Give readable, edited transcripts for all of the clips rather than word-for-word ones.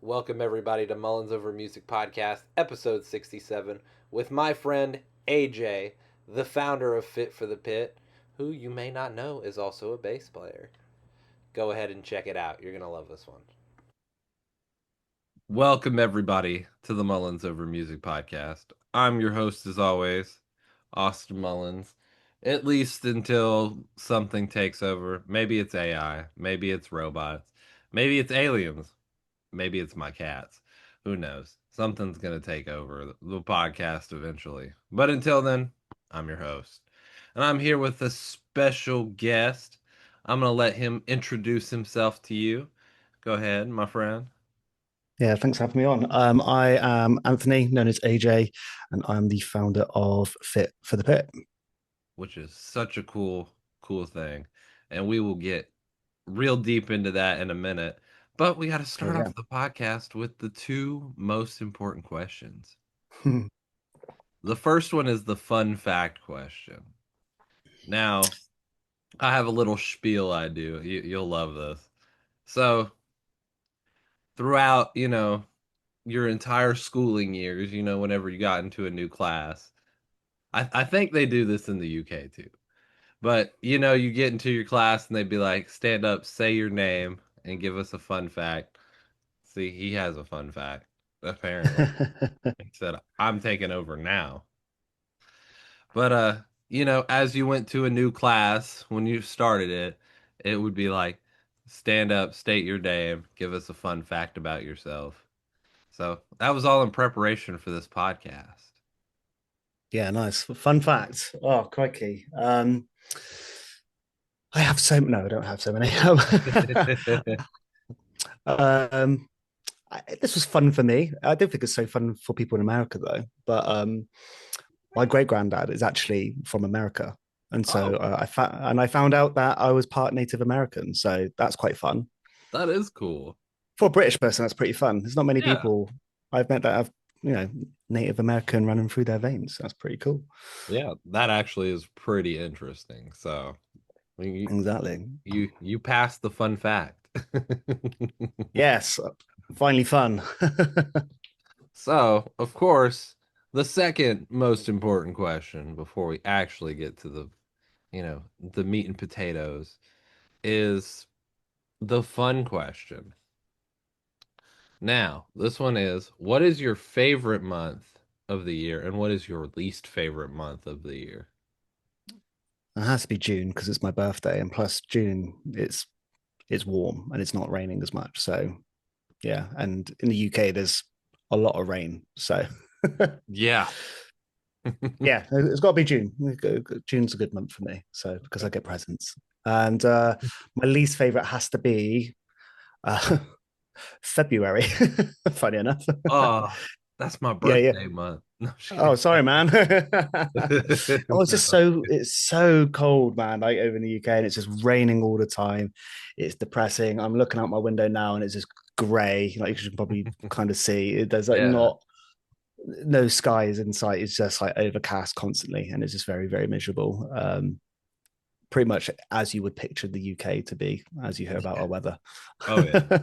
Welcome everybody to Mullins Over Music Podcast, episode 67, with my friend AJ, the founder of Fit for the Pit, who you may not know is also a bass player. Go ahead and check it out. You're going to love this one. Welcome, everybody, to the Mullins Over Music Podcast. I'm your host, as always, Austin Mullins. At least until something takes over. Maybe it's AI. Maybe it's robots. Maybe it's aliens. Maybe it's my cats. Who knows? Something's going to take over the podcast eventually. But until then, I'm your host. And I'm here with a special guest. I'm going to let him introduce himself to you. Go ahead, my friend. Yeah, thanks for having me on. I am Anthony, known as AJ, and I'm the founder of Fit for the Pit. Which is such a cool thing. And we will get real deep into that in a minute. But we got to Oh, start yeah. off the podcast with the two most important questions. The first one is the fun fact question. Now, I have a little spiel I do. You'll love this. So, throughout, your entire schooling years, whenever you got into a new class, I think they do this in the UK too. But you get into your class and they'd be like, stand up, say your name, and give us a fun fact. See, he has a fun fact, apparently. He said, I'm taking over now. But as you went to a new class, when you started it, it would be like, stand up, state your name, give us a fun fact about yourself. So that was all in preparation for this podcast. Yeah, nice. Fun fact. Oh, crikey. I have so no, I don't have so many. um, this was fun for me. I don't think it's so fun for people in America though. But my great granddad is actually from America, and so Oh, I found out that I was part Native American. So that's quite fun. that is cool. For a British person, that's pretty fun. There's not many Yeah. people I've met that have, Native American running through their veins. That's pretty cool. Yeah, that actually is pretty interesting. So you Exactly. you passed the fun fact. Yes, finally fun. So, of course, the second most important question before we actually get to the meat and potatoes is the fun question. Now, this one is, what is your favorite month of the year and what is your least favorite month of the year? It has to be June because it's my birthday, and plus June it's warm and it's not raining as much. So yeah, and in the UK there's a lot of rain. So Yeah. yeah, it's got to be June. June's a good month for me. So because I get presents, and my least favorite has to be uh, February. Funny enough. Oh, that's my Yeah, yeah. birthday month. No, just Oh, kidding. sorry, man. Oh, it's so cold, man, like over in the UK, and it's just raining all the time. It's depressing. I'm looking out my window now and it's just grey. Like you can probably kind of see. There's like Yeah. not no skies in sight. It's just like overcast constantly, and it's just very, very miserable. Pretty much as you would picture the UK to be, as you hear about our weather. Oh yeah.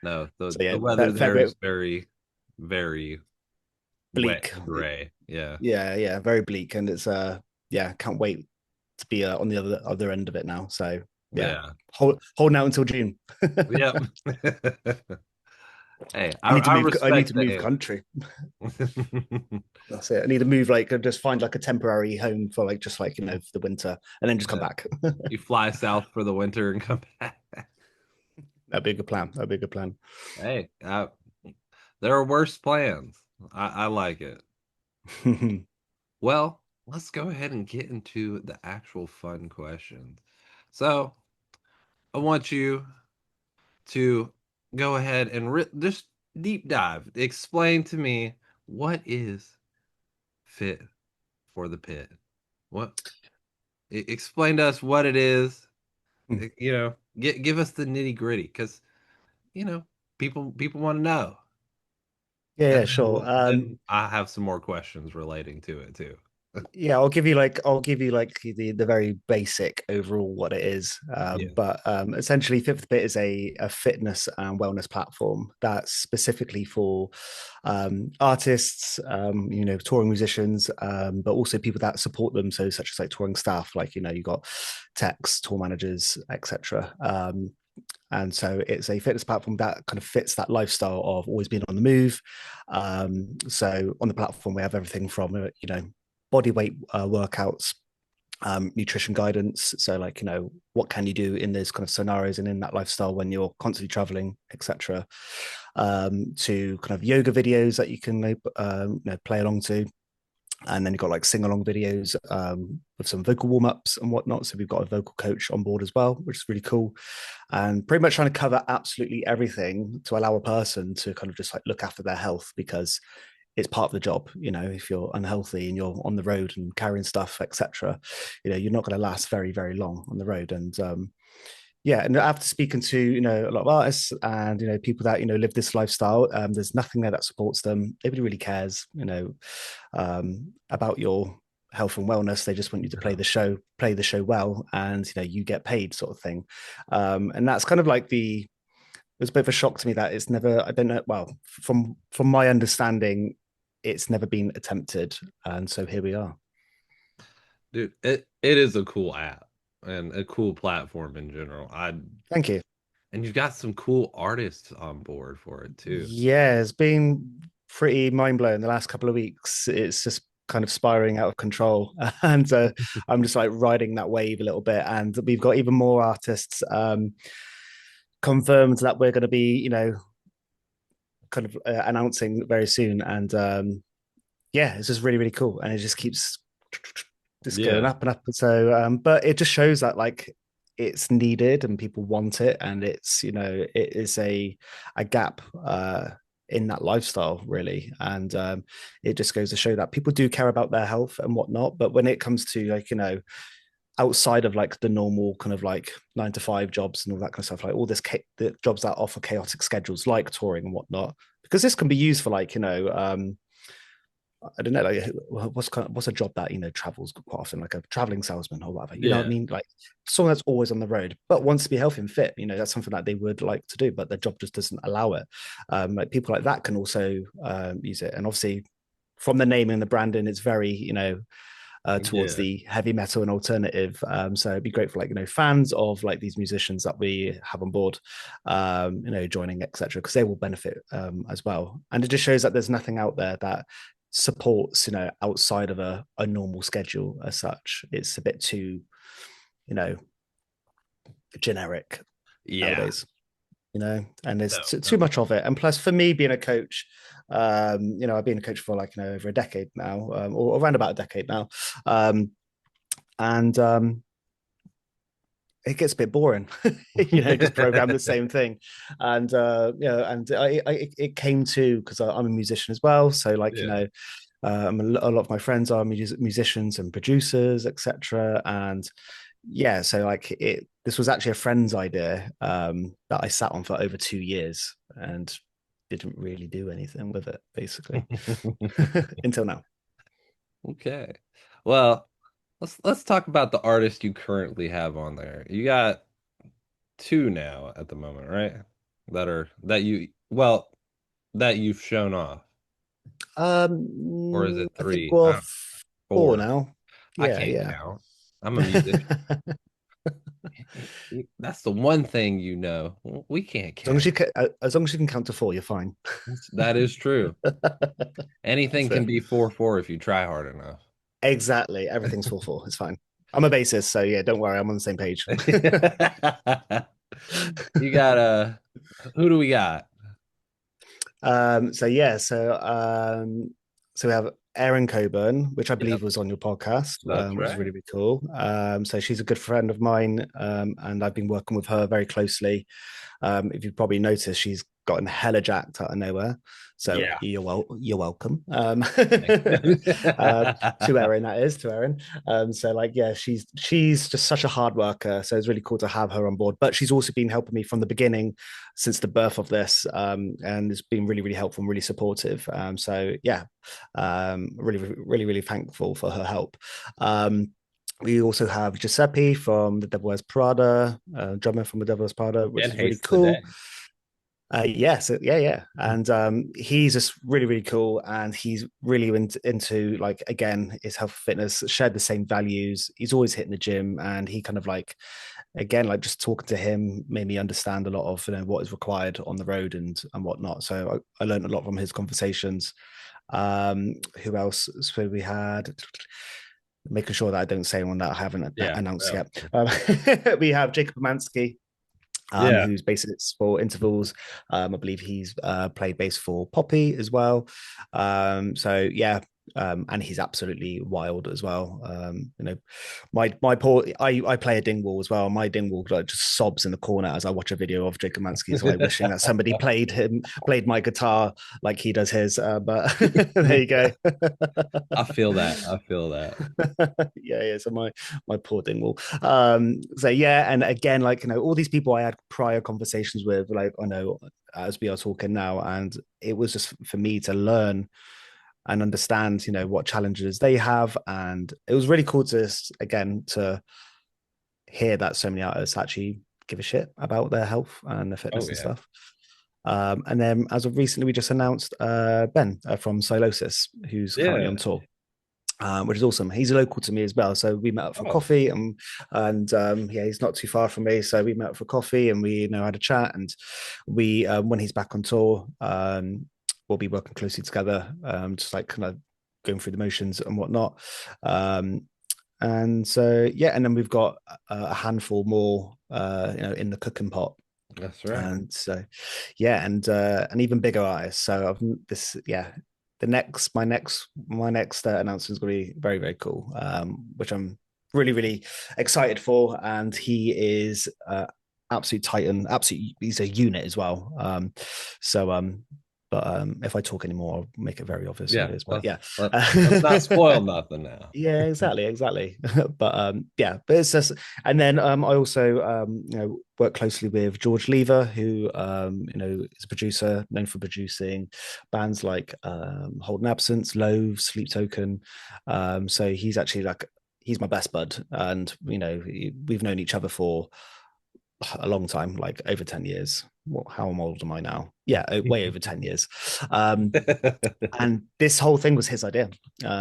No, the So yeah, the weather there February is very, very wet bleak. and gray. Yeah. Yeah, yeah, very bleak, and it's yeah, can't wait to be on the other end of it now. So yeah, Yeah. holding out until June. Yep. Hey, I need to I move. I need respect to the move answer. country. That's it. I need to move, like, just find like a temporary home for like just like the winter, and then just come Yeah. back. You fly south for the winter and come back. That'd be a good plan. That'd be a good plan. Hey, there are worse plans. I like it. Well, let's go ahead and get into the actual fun questions. So, I want you to go ahead and just deep dive. Explain to me what is fit for the pit. What explain to us what it is. Give us the nitty gritty because you know people want to know, Yeah, and yeah, sure. then I have some more questions relating to it too. Yeah, I'll give you the very basic overall what it is. Yeah. But essentially, Fifth Bit is a fitness and wellness platform that's specifically for artists, touring musicians, but also people that support them. So such as like touring staff, like you got techs, tour managers, etc. And so it's a fitness platform that kind of fits that lifestyle of always being on the move. So on the platform, we have everything from body weight workouts, nutrition guidance. So like what can you do in those kind of scenarios and in that lifestyle when you're constantly traveling, etc. To kind of yoga videos that you can play along to. And then you've got like sing along videos with some vocal warm ups and whatnot. So we've got a vocal coach on board as well, which is really cool. And pretty much trying to cover absolutely everything to allow a person to kind of just like look after their health, because it's part of the job. If you're unhealthy and you're on the road and carrying stuff, etc., you're not going to last very, very long on the road. And yeah, and after speaking to a lot of artists and people that live this lifestyle, there's nothing there that supports them. Nobody really cares about your health and wellness. They just want you to play the show well, and you get paid, sort of thing. And that's kind of like it was a bit of a shock to me that it's never, I don't know, well, from my understanding, it's never been attempted, and so here we are. Dude, it is a cool app and a cool platform in general. Thank you. And you've got some cool artists on board for it too. Yeah, it's been pretty mind blowing the last couple of weeks. It's just kind of spiraling out of control, and I'm just like riding that wave a little bit. And we've got even more artists confirmed that we're going to be, kind of announcing very soon. And yeah, it's just really, really cool, and it just keeps just going up and up. And so, but it just shows that like it's needed and people want it, and it's it is a gap in that lifestyle, really. And it just goes to show that people do care about their health and whatnot. But when it comes to like outside of like the normal kind of like 9 to 5 jobs and all that kind of stuff, like all the jobs that offer chaotic schedules like touring and whatnot, because this can be used for like I don't know, like what's a job that travels quite often, like a traveling salesman or whatever. You know what I mean? Like someone that's always on the road but wants to be healthy and fit. That's something that they would like to do, but their job just doesn't allow it. Like people like that can also use it, and obviously from the name and the branding, it's very towards the heavy metal and alternative. So it'd be great for like fans of like these musicians that we have on board, joining, etc., because they will benefit as well. And it just shows that there's nothing out there that supports outside of a normal schedule as such. It's a bit too generic nowadays, and there's too much of it. And plus for me being a coach, I've been a coach for like over a decade now, or around about a decade now, and it gets a bit boring, just program the same thing. And it came to, because I'm a musician as well, so like a lot of my friends are musicians and producers, etc. And yeah, so like this was actually a friend's idea that I sat on for over 2 years and didn't really do anything with it, basically, until now. Okay. Well, let's talk about the artist you currently have on there. You got 2 now at the moment, right? That you've shown off. Or is it 3? I think we're 4 now. I can't count. I'm a musician. That's the one thing we can't count. As long as you can count to 4, you're fine. That is true. Anything can be 4/4 if you try hard enough. Exactly. Everything's 4/4. It's fine. I'm a bassist, so yeah, don't worry. I'm on the same page. You got who do we got? So we have Erin Coburn, which I believe was on your podcast, which is really, really cool. So she's a good friend of mine, and I've been working with her very closely. If you've probably noticed, she's gotten hella jacked out of nowhere. So Yeah. you're welcome. To Erin, that is to Erin. So like, yeah, she's just such a hard worker. So it's really cool to have her on board. But she's also been helping me from the beginning, since the birth of this, and it's been really, really helpful and really supportive. So yeah, really thankful for her help. We also have Giuseppe from the Devil Wears Prada, drummer from the Devil Wears Prada, which And is really Haste cool. today. Yeah. And he's just really, really cool. And he's really into like, again, his health fitness, shared the same values. He's always hitting the gym, and he kind of like, again, like just talking to him made me understand a lot of, what is required on the road and whatnot. So I learned a lot from his conversations. Who else? So we had, making sure that I don't say one that I haven't announced yet. We have Jacob Amansky, Yeah. who's bassist for Intervals. I believe he's played bass for Poppy as well. So yeah, and he's absolutely wild as well. My poor, I play a dingwall as well. My dingwall like just sobs in the corner as I watch a video of Jacob Mansky. So I'm wishing that somebody played my guitar like he does his. But there you go. I feel that. I feel that. Yeah. So my poor dingwall. So yeah, and again, like all these people I had prior conversations with, like I know as we are talking now, and it was just for me to learn and understand, what challenges they have. And it was really cool to, again, to hear that so many artists actually give a shit about their health and their fitness and stuff. And then as of recently, we just announced Ben from Silosis, who's currently on tour. Which is awesome. He's local to me as well, so we met up for coffee, and yeah, he's not too far from me, so we met up for coffee, and we had a chat, and we when he's back on tour, we'll be working closely together, just like kind of going through the motions and whatnot. And so yeah, and then we've got a handful more, in the cooking pot. That's right. And so yeah, and even bigger artists. So my next announcement is going to be very, very cool, which I'm really, really excited for. And he is absolute titan, he's a unit as well. But if I talk anymore, I'll make it very obvious who it is. But yeah, let's not spoil nothing now. Yeah, exactly. But it's just, and then I also work closely with George Lever, who is a producer known for producing bands like Holden Absence, Loathe, Sleep Token. So he's actually he's my best bud, and we've known each other for a long time, like over 10 years. How old am I now? Yeah, way over 10 years. And this whole thing was his idea.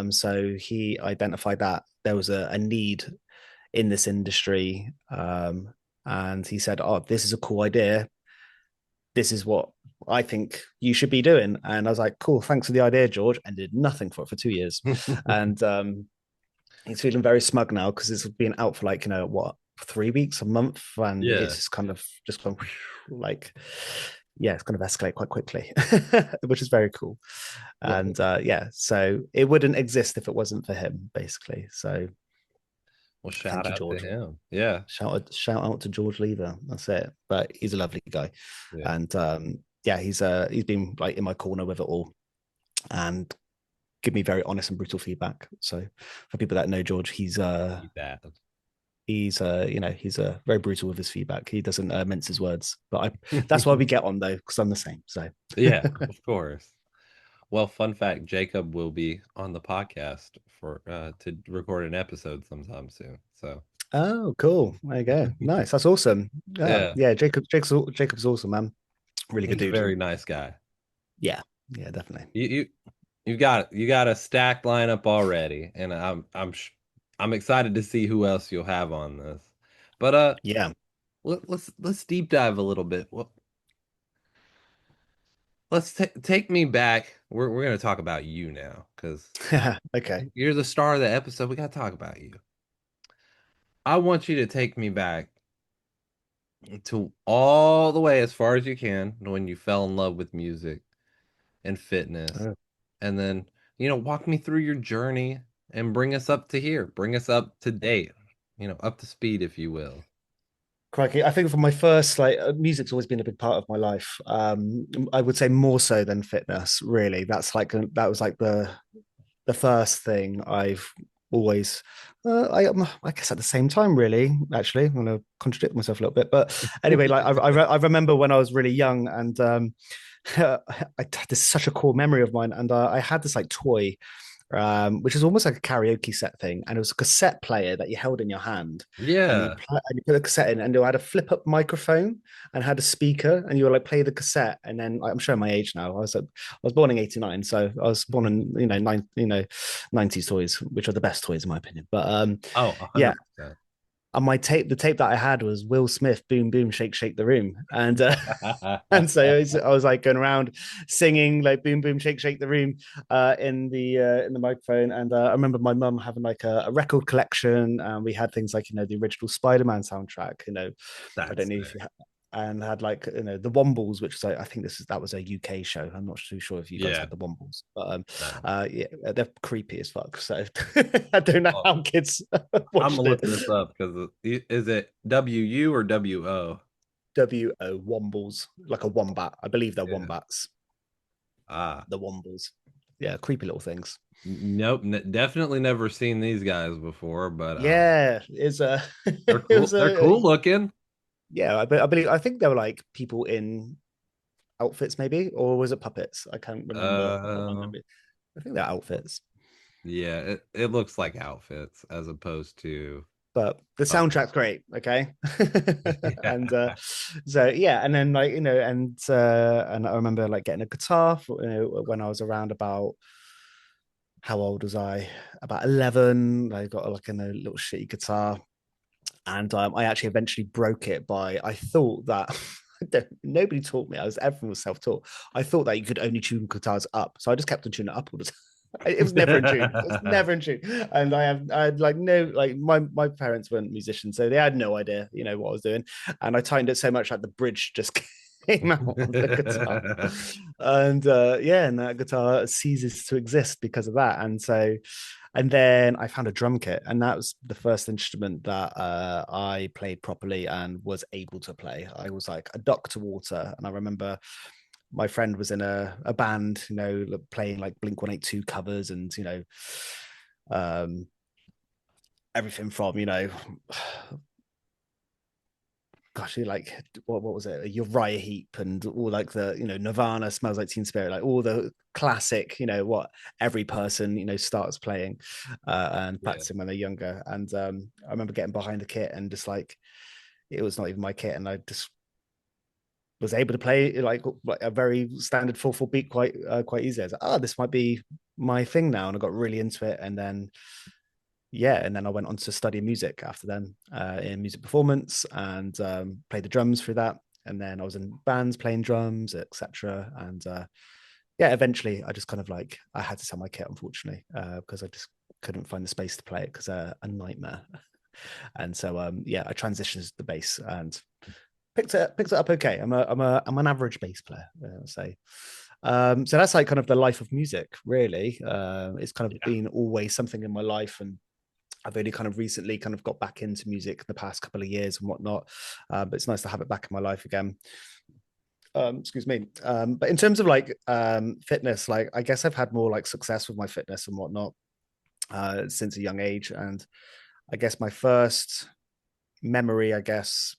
So he identified that there was a need in this industry. And he said, "Oh, this is a cool idea. This is what I think you should be doing." And I was like, "Cool, thanks for the idea, George," and did nothing for it for 2 years. And he's feeling very smug now because it's been out for 3 weeks, a month, and it's kind of just gone like, yeah, it's going to escalate quite quickly, which is very cool. And so it wouldn't exist if it wasn't for him, basically. So well, shout out to him. Yeah, shout out to George Lever. That's it. But he's a lovely guy, and he's been in my corner with it all, and give me very honest and brutal feedback. So for people that know George, he's very brutal with his feedback. He doesn't mince his words, but that's why we get on though, because I'm the same. So yeah, of course. Well, fun fact: Jacob will be on the podcast for to record an episode sometime soon. So oh, cool. There you go. Nice. That's awesome. Yeah. Jacob's awesome, man. Really good dude. Very nice guy. Yeah, definitely. You got a stacked lineup already, and I'm excited to see who else you'll have on this. But yeah, let's deep dive a little bit. Well, let's take me back. We're gonna talk about you now because okay, you're the star of the episode. We gotta talk about you. I want you to take me back to all the way as far as you can when you fell in love with music and fitness, and then walk me through your journey and bring us up to here, bring us up to date, up to speed, if you will. Crikey. I think for my first, like, music's always been a big part of my life. I would say more so than fitness, really. That was like the first thing I've always I guess at the same time, really. Actually, I'm going to contradict myself a little bit, but anyway, like I remember when I was really young, and this is such a core memory of mine, and I had this like toy, which is almost like a karaoke set thing, and it was a cassette player that you held in your hand, and Yeah, you put a cassette in, and it had a flip up microphone and had a speaker, and you would like play the cassette, and then I'm showing my age now. I was born in '89, so I was born in '90s toys, which are the best toys in my opinion. But oh, yeah, 100%. and the tape that I had was Will Smith, "Boom Boom Shake Shake the Room," and and so I was like going around singing like "Boom Boom Shake Shake the Room" in the microphone. And I remember my mum having like a record collection, and we had things like the original Spider-Man soundtrack. I That's don't know if sick. you and had like the Wombles, which is like, I think that was a UK show. I'm not too sure if you guys Yeah, had the Wombles, but no. yeah, they're creepy as fuck. So I don't know Oh, how kids I'm watched gonna it. look this up because is it WU or WO? WO Wombles, like a wombat. I believe they're Yeah. wombats. Ah, The Wombles. Yeah, creepy little things. nope, definitely never seen these guys before, but Yeah, it's a they're it cool. was They're a cool looking. yeah. I believe I think they were like people in outfits, maybe, or was it puppets? I can't remember. Uh, I think they're outfits. yeah, it looks like outfits as opposed to But the puppets. soundtrack's great, okay. And Yeah. so yeah, and then like and I remember like getting a guitar when I was around about, how old was I? About 11. I got like a little shitty guitar, and I actually eventually broke it by, I thought that nobody taught me. Everyone was self-taught. I thought that you could only tune guitars up, so I just kept on tuning it up all the time. It was never in tune. It was never in tune. And I had like no, like my parents weren't musicians, so they had no idea, what I was doing. And I timed it so much that the bridge just came out of the guitar. And yeah, and that guitar ceases to exist because of that. And then I found a drum kit, and that was the first instrument that I played properly and was able to play. I was like a duck to water, and I remember my friend was in a band, playing like Blink 182 covers, and um, everything from gosh, like what was it? Uriah Heep and all like the Nirvana, Smells Like Teen Spirit, like all the classic, what every person starts playing and Yeah. practicing when they're younger. And I remember getting behind the kit and just like it was not even my kit, and I just was able to play like a very standard 4/4 beat quite easily. I was like, oh, this might be my thing now, and I got really into it. And then yeah, and then I went on to study music after then in music performance, and played the drums through that. And then I was in bands playing drums, etc. And yeah, eventually I just kind of like I had to sell my kit, unfortunately, because I just couldn't find the space to play it because a nightmare. And so yeah, I transitioned to the bass and picked it up okay. I'm an average bass player, I'll say. So that's like kind of the life of music, really. It's kind of Yeah. been always something in my life, and I've only kind of recently kind of got back into music the past couple of years and whatnot. But it's nice to have it back in my life again. Excuse me. But in terms of like fitness, like I guess I've had more like success with my fitness and whatnot since a young age. And I guess my first memory, I guess,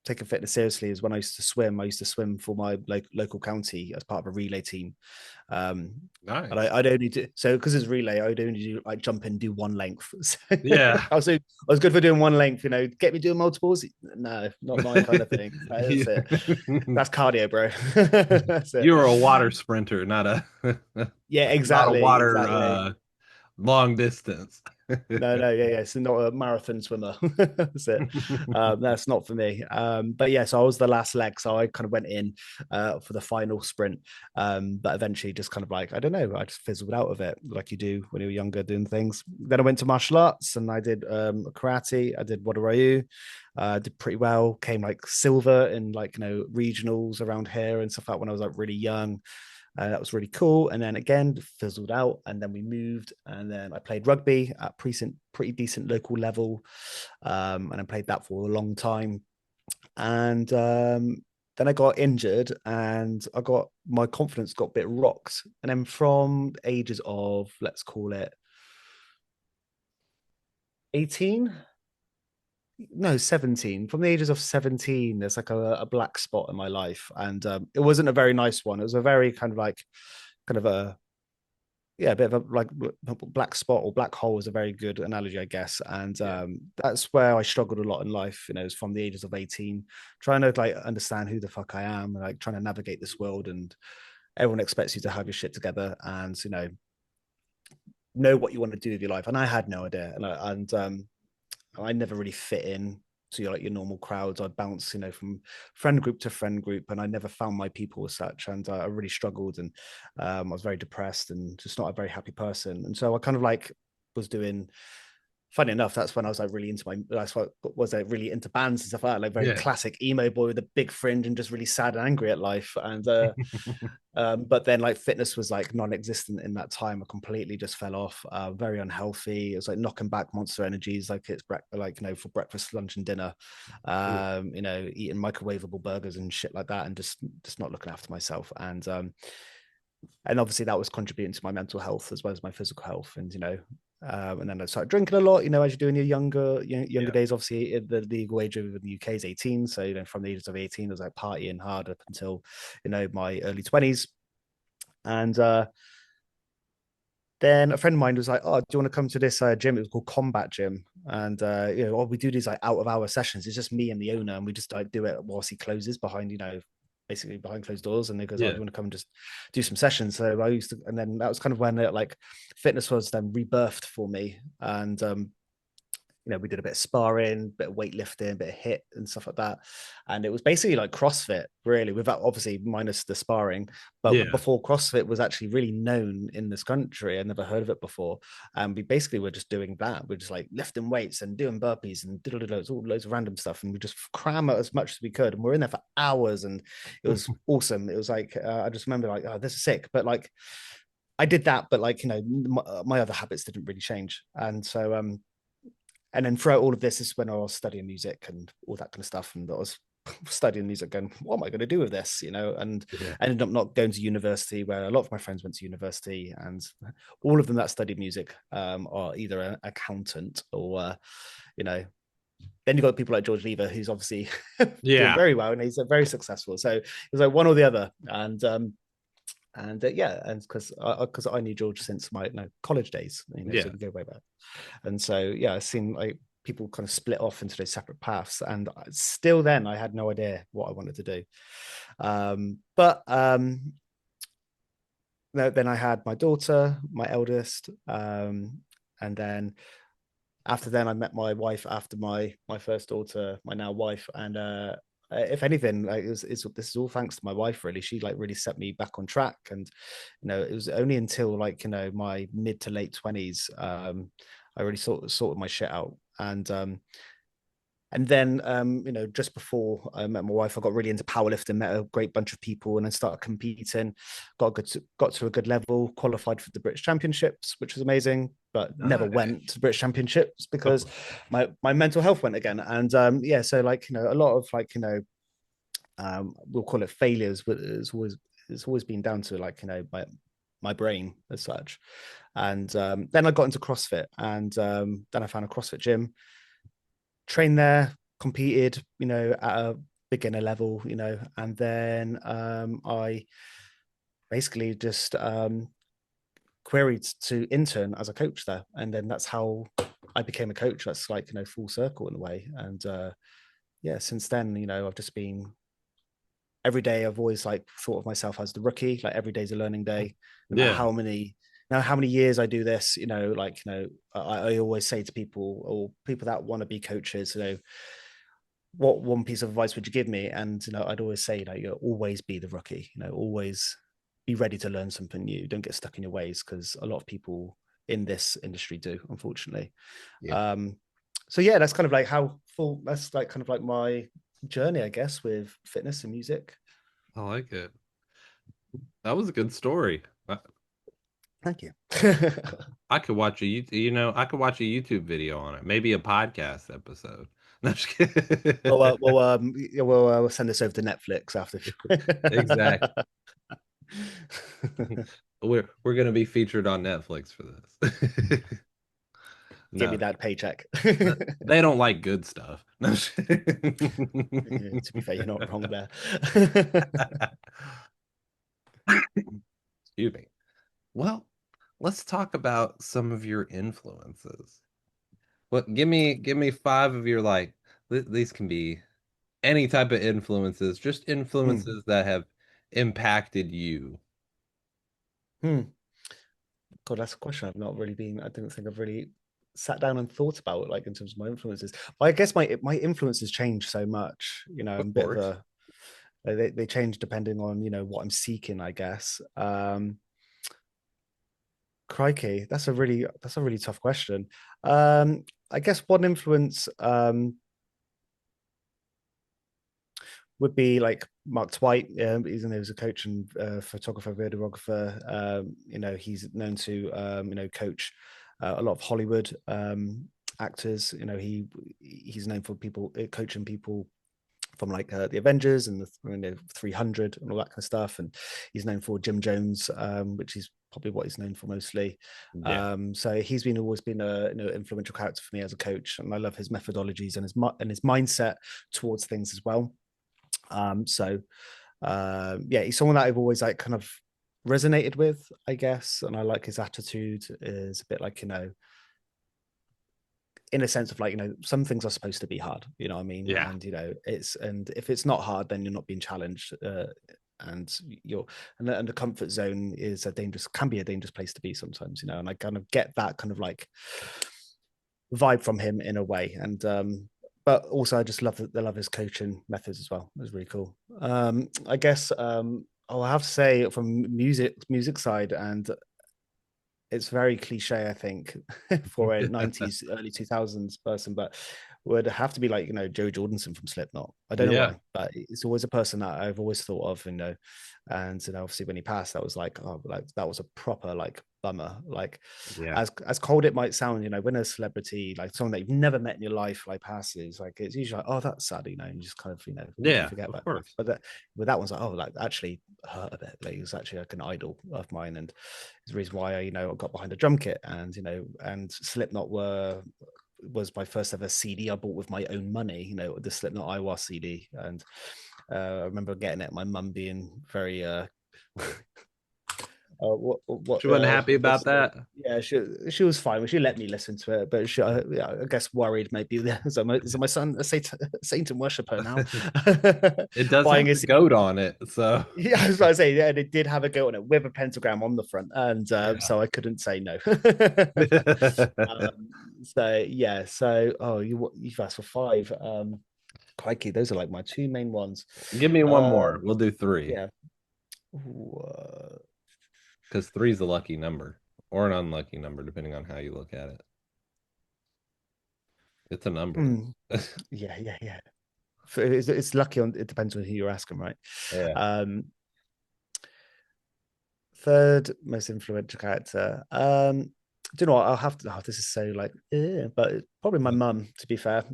taking fitness seriously is when I used to swim. I used to swim for my local county as part of a relay team. And Nice. I'd only do so because it's relay. I'd only do like jump in, do one length. So Yeah. I was good for doing one length. Get me doing multiples. No, not my kind of thing. You- That's it. That's cardio, bro. That's it. You're a water sprinter, not a Yeah, not a exactly, water exactly. long distance. No, no, yeah, yeah. So not a marathon swimmer. That's it. That's not for me. But yeah, so I was the last leg, so I kind of went in for the final sprint. But eventually, just kind of like I don't know, I just fizzled out of it, like you do when you're younger, doing things. Then I went to martial arts, and I did karate. I did Wado did pretty well. Came like silver in like regionals around here and stuff like when I was like really young. That was really cool. And then again, fizzled out. And then we moved. And then I played rugby at pretty decent local level. And I played that for a long time. And then I got injured, and my confidence got a bit rocked. And then from ages of, let's call it 18, no, 17. From the ages of 17, there's like a black spot in my life. And it wasn't a very nice one. It was a very kind of a, yeah, a bit of a like black spot, or black hole is a very good analogy, I guess. And that's where I struggled a lot in life. You know, it's from the ages of 18, trying to like understand who the fuck I am, and like trying to navigate this world. And everyone expects you to have your shit together, and know what you want to do with your life. And I had no idea. And I never really fit in to your normal crowds. I bounced, from friend group to friend group, and I never found my people as such. And I really struggled, and I was very depressed and just not a very happy person. And so I kind of like was doing. Funny enough, that's when I was like really into that's what was I really into bands and stuff like that, like very classic emo boy with a big fringe and just really sad and angry at life. And but then like fitness was like non-existent in that time. I completely just fell off, very unhealthy. It was like knocking back Monster Energies like it's for breakfast, lunch, and dinner. Eating microwavable burgers and shit like that, and just not looking after myself. And obviously that was contributing to my mental health as well as my physical health. And then I started drinking a lot, as you do in your younger days. Obviously, the legal age over the UK is 18. So, from the ages of 18, I was like partying hard up until, my early 20s. And then a friend of mine was like, "Oh, do you want to come to this gym? It was called Combat Gym." And we do these like out of hour sessions. It's just me and the owner, and we just like do it whilst he closes behind, basically behind closed doors. And he goes, "Oh, do you want to come and just do some sessions?" So I used to, and then that was kind of when like fitness was then rebirthed for me. And we did a bit of sparring, a bit of weightlifting, a bit of hit and stuff like that. And it was basically like CrossFit, really, without obviously minus the sparring. But before CrossFit was actually really known in this country, I never heard of it before. And we basically were just doing that. We're just like lifting weights and doing burpees and loads of random stuff. And we just cram out as much as we could. And we're in there for hours. And it was awesome. It was like, I just remember like, oh, this is sick. But like, I did that, but like, my other habits didn't really change. And so, and then throughout all of this is when I was studying music and all that kind of stuff. And I was studying music going, what am I going to do with this? And I ended up not going to university, where a lot of my friends went to university, and all of them that studied music are either an accountant or, then you've got people like George Lever, who's obviously doing very well, and he's very successful. So it was like one or the other. And because I knew George since my college days, so we go way back. And so I've seen like people kind of split off into those separate paths, and still then I had no idea what I wanted to do. Then I had my daughter, my eldest, and then after then I met my wife after my first daughter, my now wife. And if anything, like this is all thanks to my wife, really. She like really set me back on track. And it was only until like my mid to late 20s I really sorted my shit out. And then just before I met my wife, I got really into powerlifting, met a great bunch of people, and then started competing. Got to a good level, qualified for the British Championships, which was amazing, but never went to the British Championships because my mental health went again. And so like a lot of like we'll call it failures, but it's always been down to like my brain as such. And then I got into CrossFit, and then I found a CrossFit gym, trained there, competed, at a beginner level, and then I basically just queried to intern as a coach there. And then that's how I became a coach. That's like, full circle in a way. And since then, I've just been every day. I've always like thought of myself as the rookie. Like every day's a learning day. No matter how many years I do this, I always say to people, or people that want to be coaches, what one piece of advice would you give me? And I'd always say, always be the rookie. Always be ready to learn something new. Don't get stuck in your ways, because a lot of people in this industry do, unfortunately. So that's kind of like that's like kind of like my journey, I guess, with fitness and music. I like it. That was a good story. Thank you. I could watch I could watch a YouTube video on it, maybe a podcast episode. No, I'm just kidding. We'll send this over to Netflix after. Exactly. We're gonna be featured on Netflix for this. Give me No, that paycheck. they don't like good stuff. No, Yeah, to be fair, you're not wrong there. excuse me. Well, let's talk about some of your influences. What? Give me five of your like. These can be any type of influences, just Hmm. influences that have impacted you. Hmm. God, that's a question I've not really been. I don't think I've really sat down and thought about, like in terms of my influences. But I guess my influences change so much. I'm Of a bit of course. a they change depending on what I'm seeking, I guess. Crikey, that's a really tough question. I guess one influence would be like Mark Twight. Even though he was a coach and photographer, videographer. He's known to coach a lot of Hollywood actors. He's known for people coaching people from like the Avengers and the 300 and all that kind of stuff. And he's known for Jim Jones, which is probably what he's known for mostly. Yeah. So he's been always been a influential character for me as a coach, and I love his methodologies and his mindset towards things as well. Yeah, he's someone that I've always like kind of resonated with, I guess, and I like his attitude is a bit like in a sense of like some things are supposed to be hard, you know what I mean, Yeah. and and if it's not hard then you're not being challenged, and the comfort zone can be a dangerous place to be sometimes, and I kind of get that kind of like vibe from him in a way, and but also I just love his coaching methods as well. It was really cool. I guess I'll have to say from music side, and it's very cliche, I think, for a 90s, early 2000s person, but would have to be like, Joe Jordanson from Slipknot. I don't know Yeah. why, but it's always a person that I've always thought of, and obviously when he passed, that was like, oh, like that was a proper like bummer. Like Yeah. as cold it might sound, when a celebrity, like someone that you've never met in your life, like passes, like it's usually like, oh, that's sad, and you just kind of, you Yeah. forget Of about that. course. But that one's like, oh, like actually hurt a bit. Like he was actually like an idol of mine, and is the reason why I got behind a drum kit, and and Slipknot was my first ever CD I bought with my own money. The Slipknot Iowa CD, and I remember getting it. My mum being very She wasn't happy about that. yeah, she was fine. She let me listen to it, but yeah, I guess worried maybe. So my son a Satan worshiper now? It does Buying have a the goat on it, so yeah, I was about to say, yeah, it did have a goat on it with a pentagram on the front, and yeah. so I couldn't say no. So yeah, so you've asked for five. Crikey, those are like my two main ones. Give me one more. Um, We'll do three yeah. Ooh, because three is a lucky number or an unlucky number, depending on how you look at it. It's a number. mm, yeah. It's lucky on. It depends on who you're asking, right? Yeah. Um, Third most influential character. Do you know what? I'll have to. Oh, this is so like, but probably my mum. To be fair,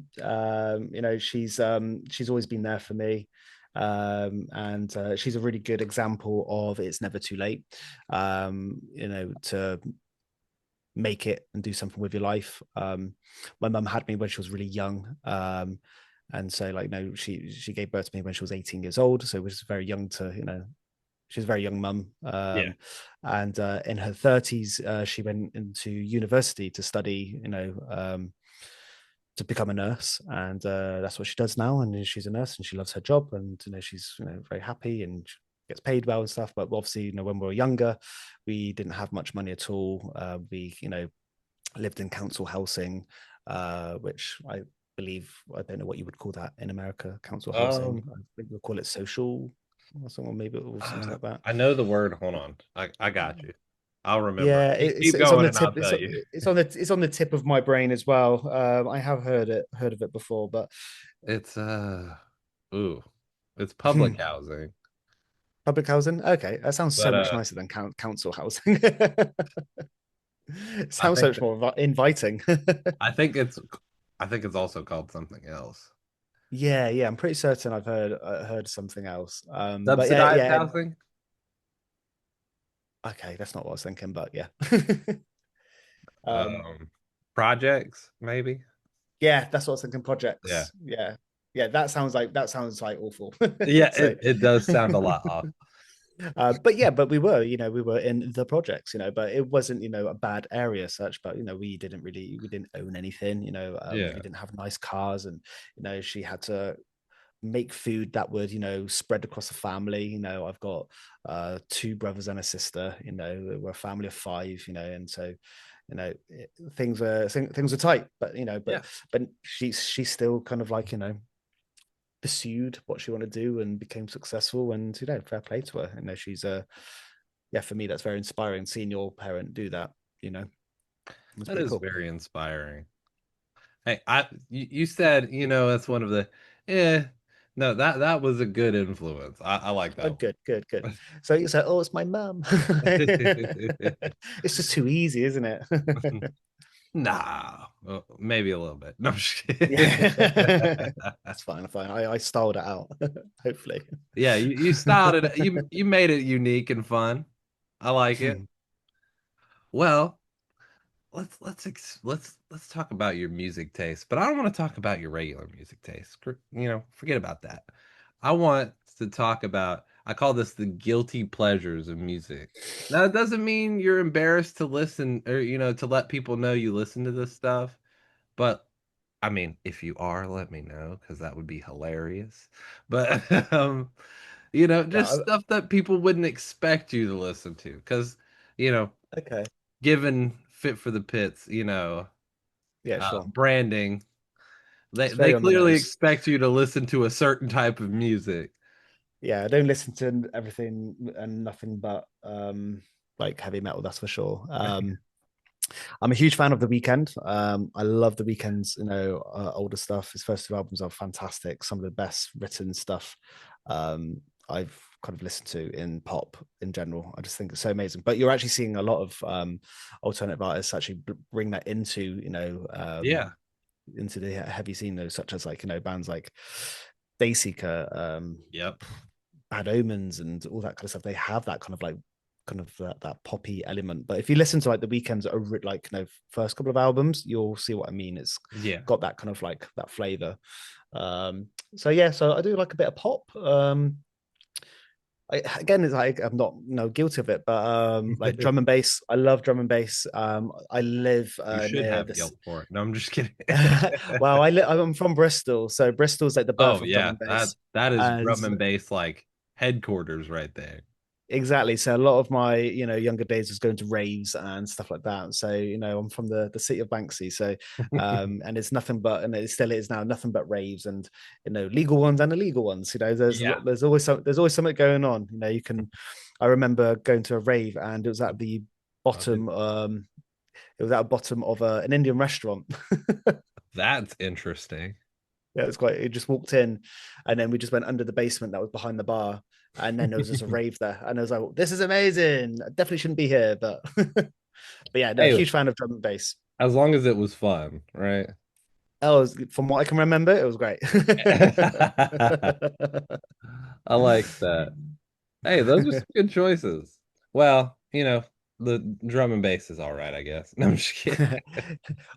she's always been there for me, and she's a really good example of it's never too late. To make it and do something with your life. My mum had me when she was really young. And so like, she gave birth to me when she was 18 years old. So it was very young to, she's a very young mum. Yeah. And in her 30s, she went into university to study, to become a nurse, and that's what she does now. And she's a nurse, and she loves her job, and she's very happy and gets paid well and stuff. But obviously, when we were younger, we didn't have much money at all. We lived in council housing, which I don't know what you would call that in America. Council housing, Um, I think we'll call it social or something, maybe, or something like that. I know the word. Hold on. I got you. I'll remember. Yeah, Keep it's on going the and I'll tip. tell you. It's on the tip of my brain as well. I have heard of it before, but It's ooh. It's public housing. public housing. Okay, that sounds But so much nicer than council housing. It I sounds so think much more inviting. I think it's I think it's also called something else. Yeah, yeah, I'm pretty certain I've heard something else. But yeah, Subsidized yeah. housing. Okay, that's not what I was thinking, but yeah. um, Um, Projects maybe. yeah, that's what I was thinking. Yeah, Projects. Yeah, yeah. That sounds like awful. yeah. So, It does sound a lot off. but yeah, but we were, we were in the projects, but it wasn't, a bad area as such. But we didn't own anything. We Yeah, didn't have nice cars, and she had to make food that would spread across the family. I've got two brothers and a sister. We're a family of five. And so things were tight, but yeah. but she's still kind of like pursued what she wanted to do and became successful, and fair play to her. She's yeah, for me that's very inspiring, seeing your parent do that. It's That pretty is cool. very inspiring. Hey, you said that's one of the yeah. No, that was a good influence. I like Oh, that good, good, good. So you say, oh, it's my mum. It's just too easy, isn't it? one. Nah, well, maybe a little bit. No, I'm just kidding. Yeah. That's fine, fine. I styled it out, hopefully. Yeah, you styled it. You made it unique and fun. I like it. Well, let's talk about your music taste, but I don't want to talk about your regular music taste. Forget about that. I want to talk about, I call this the guilty pleasures of music. Now, it doesn't mean you're embarrassed to listen or to let people know you listen to this stuff, but I mean, if you are, let me know because that would be hilarious. But Yeah. just stuff that people wouldn't expect you to listen to because you know Okay. given Fit for the Pits, Yeah, sure. branding, It's they very on the clearly nose. expect you to listen to a certain type of music. Yeah, I don't listen to everything and nothing but like heavy metal, that's for sure. I'm a huge fan of The Weeknd. I love The Weeknd's, older stuff. His first two albums are fantastic. Some of the best written stuff I've kind of listened to in pop in general. I just think it's so amazing. But you're actually seeing a lot of alternative artists actually bring that into, Yeah. into the heavy scene, though, such as like, bands like Dayseeker, Yep. Bad Omens, and all that kind of stuff. They have that kind of that poppy element. But if you listen to like the Weeknd's like first couple of albums, you'll see what I mean. It's Yeah. got that kind of like that flavor. So yeah, so I do like a bit of pop. Again, it's like I'm not guilty of it, but like drum and bass. I love drum and bass. I live You should near have this. guilt for it. No, I'm just kidding. Well, I'm from Bristol, so Bristol's like the birth Oh of drum yeah, and that bass, that is and drum and bass like headquarters right there. exactly. So a lot of my, younger days was going to raves and stuff like that. So, I'm from the city of Banksy. So, and it's nothing but, and it still is now nothing but raves and, legal ones and illegal ones. Yeah. There's always something going on. I remember going to a rave and it was at the bottom, it was at the bottom of an Indian restaurant. That's interesting. Yeah, it's quite. It just walked in, and then we just went under the basement that was behind the bar, and then there was just a rave there, and I was like, "This is amazing! I definitely shouldn't be here." But yeah, no, Hey, huge fan of drum and bass. as long as it was fun, right? From what I can remember, it was great. I like that. Hey, those are some good choices. Well, the drum and bass is all right, I guess. No, I'm just kidding.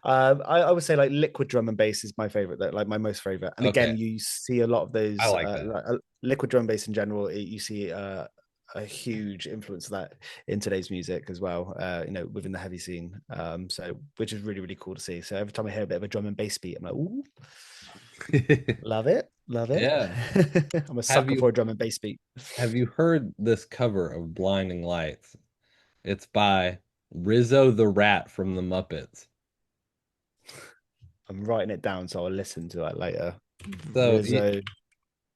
I would say like liquid drum and bass is my favorite, like my most favorite. And Okay, again, you see a lot of I those like that. liquid drum and bass in general. You see a huge influence of that in today's music as well. Within the heavy scene. So which is really really cool to see. So every time I hear a bit of a drum and bass beat, I'm like, ooh, love it, love it. Yeah. I'm a Have sucker you for a drum and bass beat. have you heard this cover of Blinding Lights? It's by Rizzo the Rat from the Muppets. I'm writing it down so I'll listen to that later. So Rizzo.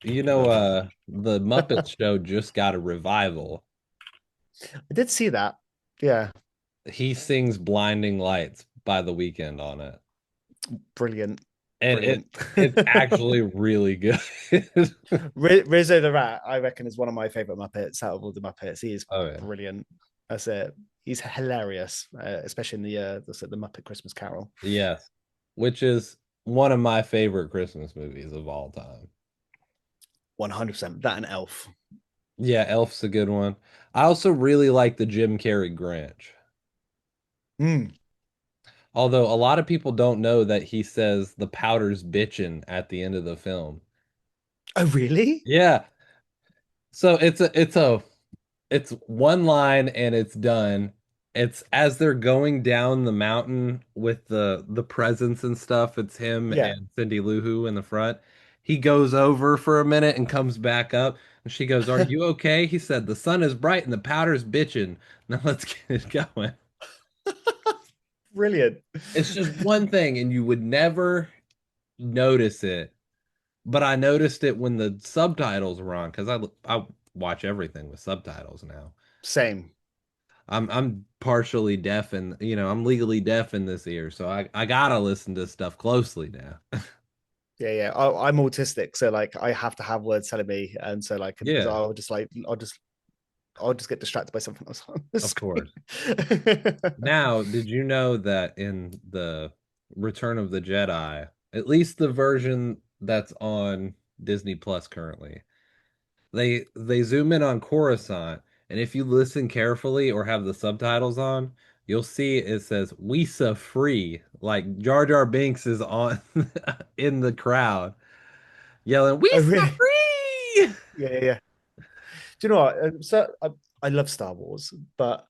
the Muppet Show just got a revival. I did see that. Yeah, He sings Blinding Lights by The Weeknd on it. brilliant, And brilliant. it's actually really good. Rizzo the Rat, I reckon, is one of my favorite Muppets out of all the Muppets. He is Oh yeah. brilliant. That's it. He's hilarious, especially in the Muppet Christmas Carol. Yes. Which is one of my favorite Christmas movies of all time. 100%. That and Elf. Yeah, Elf's a good one. I also really like the Jim Carrey Grinch. Mm. Although a lot of people don't know that he says the powder's bitchin' at the end of the film. Oh, really? Yeah. So it's one line and it's done. It's as they're going down the mountain with the presents and stuff. It's him Yeah. and Cindy Lou Who in the front. He goes over for a minute and comes back up, and she goes, "Are you okay?" He said, "The sun is bright and the powder's bitching. Now let's get it going." Brilliant. It's just one thing, and you would never notice it, but I noticed it when the subtitles were on because I watch everything with subtitles now. Same. I'm partially deaf and I'm legally deaf in this ear, so I gotta listen to stuff closely now. Yeah, yeah. I'm autistic, so like I have to have words telling me, and so like because Yeah, I'll just get distracted by something else on the of screen. course. Now, did you know that in the Return of the Jedi, at least the version that's on Disney Plus currently, they zoom in on Coruscant, and if you listen carefully or have the subtitles on, you'll see it says "Wisa free," like Jar Jar Binks is on in the crowd yelling Oh, "Wisa really? free." Yeah, yeah, yeah. Do you know what? So I love Star Wars, but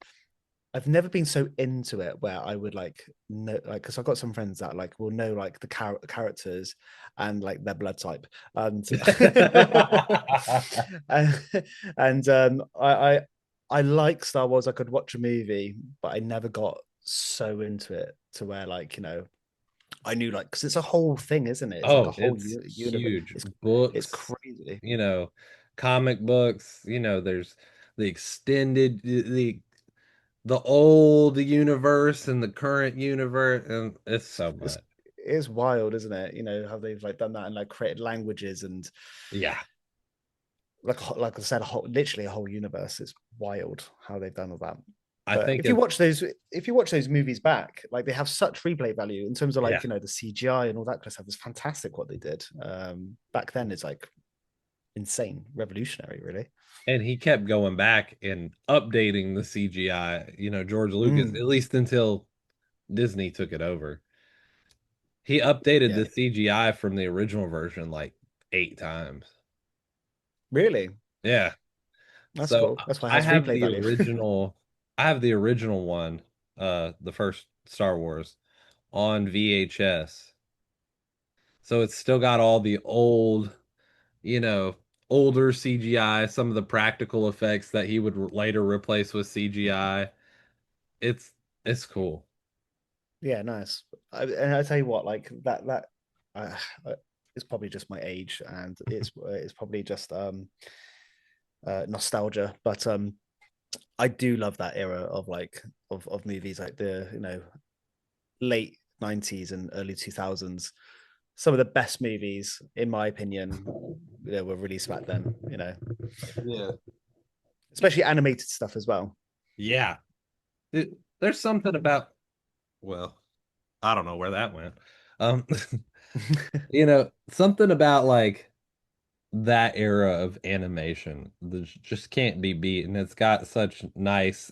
I've never been so into it where I would like know, like, because I've got some friends that like will know like the characters and like their blood type, and and, and I like Star Wars. I could watch a movie, but I never got so into it to where like I knew like because it's a whole thing, isn't it? It's like a Oh, whole it's universe. huge. It's Books, crazy. you know, comic books, there's the extended the old universe and the current universe, and it's so It's much. it's wild, isn't it? You know how they've like done that and like created languages and Yeah, like I said, literally a whole universe. It's wild how they've done all that. I But think it's if you watch those movies back, like they have such replay value in terms of yeah. like the CGI and all that kind of stuff. It's fantastic what they did back then. It's like insane, revolutionary, really. And he kept going back and updating the CGI, George Lucas, Mm, at least until Disney took it over. He updated yeah, the CGI from the original version like 8 times. really, Yeah. that's So cool. That's why it I has have replay the value. original I have the original one, the first Star Wars on VHS. So it's still got all the old, you know, older CGI, some of the practical effects that he would later replace with CGI. It's it's cool. Yeah, nice. And I tell you what, like that uh, it's probably just my age, and it's probably just nostalgia. But I do love that era of like of movies, like the late 90s and early 2000s. Some of the best movies, in my opinion, were released back then. Yeah. Especially animated stuff as well. Yeah. There's something about, well, I don't know where that went. Um, something about like that era of animation that just can't be beat, and it's got such nice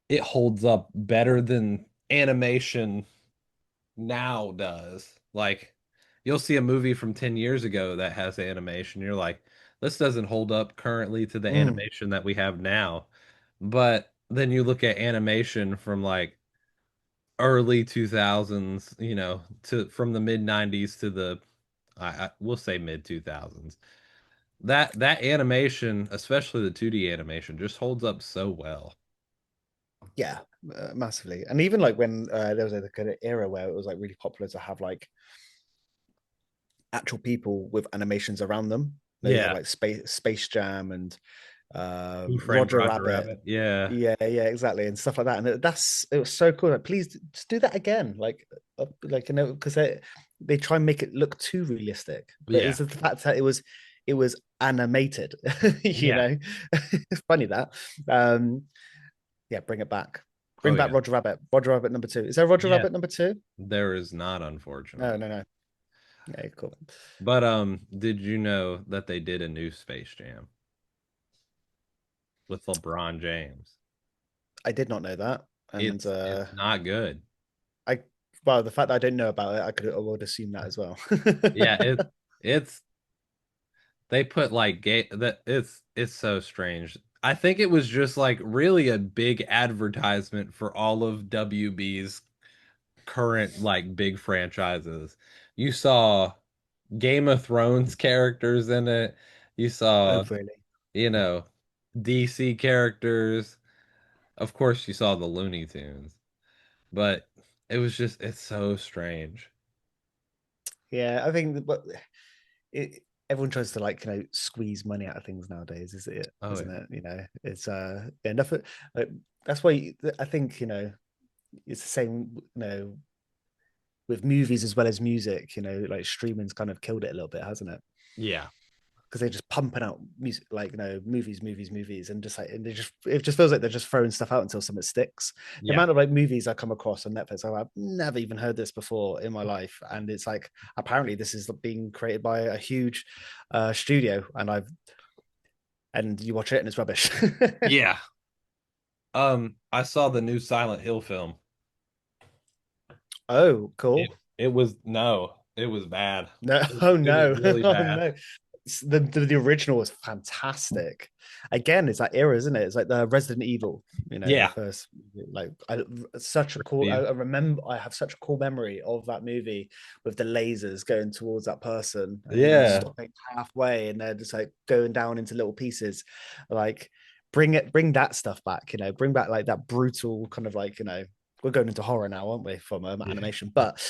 it holds up better than animation now does. Like you'll see a movie from 10 years ago that has animation, you're like, this doesn't hold up currently to the Mm, animation that we have now. But then you look at animation from like early 2000s, to from the mid 90s to the I we'll say mid 2000s. That animation, especially the 2D animation, just holds up so well. yeah, massively. And even like when there was a kind of era where it was like really popular to have like actual people with animations around them. You have Yeah. like Space Jam and Who Framed Roger Roger Rabbit. Rabbit? Yeah. Yeah, yeah, exactly, and stuff like that. And it was so cool. Like, please just do that again. Like because they try and make it look too realistic, but Yeah. it's the fact that it was animated. Yeah. It's funny that. Yeah, bring it back. Bring Oh, back yeah. Roger Rabbit. Roger Rabbit number 2. Is there Roger Yeah. Rabbit number 2? There is not, unfortunately. No. Yeah, cool. But did you know that they did a new Space Jam with LeBron James? I did not know that, and It's not good. I well, the fact that I didn't know about it, I would assume that as well. Yeah, it's they put like gay that it's so strange. I think it was just like really a big advertisement for all of WB's current like big franchises. You saw Game of Thrones characters in it. You Oh, saw, really? you know, DC characters. Of course, you saw the Looney Tunes. But it's so strange. Yeah, I think but everyone tries to like squeeze money out of things nowadays, is it? Oh Isn't yeah. it? It's yeah, nothing. Like, that's why I think it's the same with movies as well as music. Like streaming's kind of killed it a little bit, hasn't it? Yeah. Because they're just pumping out music, like movies, and it just feels like they're just throwing stuff out until something sticks. The Yeah. amount of like movies I come across on Netflix, I've never even heard this before in my life, and it's like apparently this is being created by a huge studio, and you watch it and it's rubbish. Yeah. I saw the new Silent Hill film. Oh, It cool. it was no, it was bad. No, It was really oh bad. no. The original was fantastic. Again, it's that era, isn't it? It's like the Resident Evil, the Yeah. first, like such a cool. I remember I have such a cool memory of that movie with the lasers going towards that person and then Yeah. stopping halfway and they're just like going down into little pieces. Like bring that stuff back, bring back like that brutal kind of like, we're going into horror now, aren't we, from Yeah. animation? But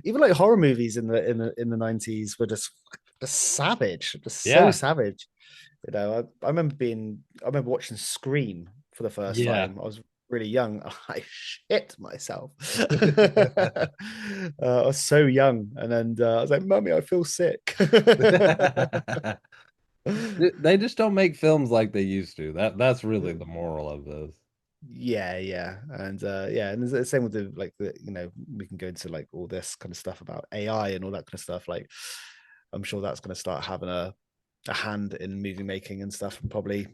even like horror movies in the 90s were just savage, just so Yeah. savage. I remember watching Scream for the first Yeah. time. I was really young. I shit myself. I was so young, and then I was like, "Mummy, I feel sick." They just don't make films like they used to. That's really the moral of this. Yeah, and the same with we can go into like all this kind of stuff about AI and all that kind of stuff. Like, I'm sure that's going to start having a hand in movie making and stuff, and probably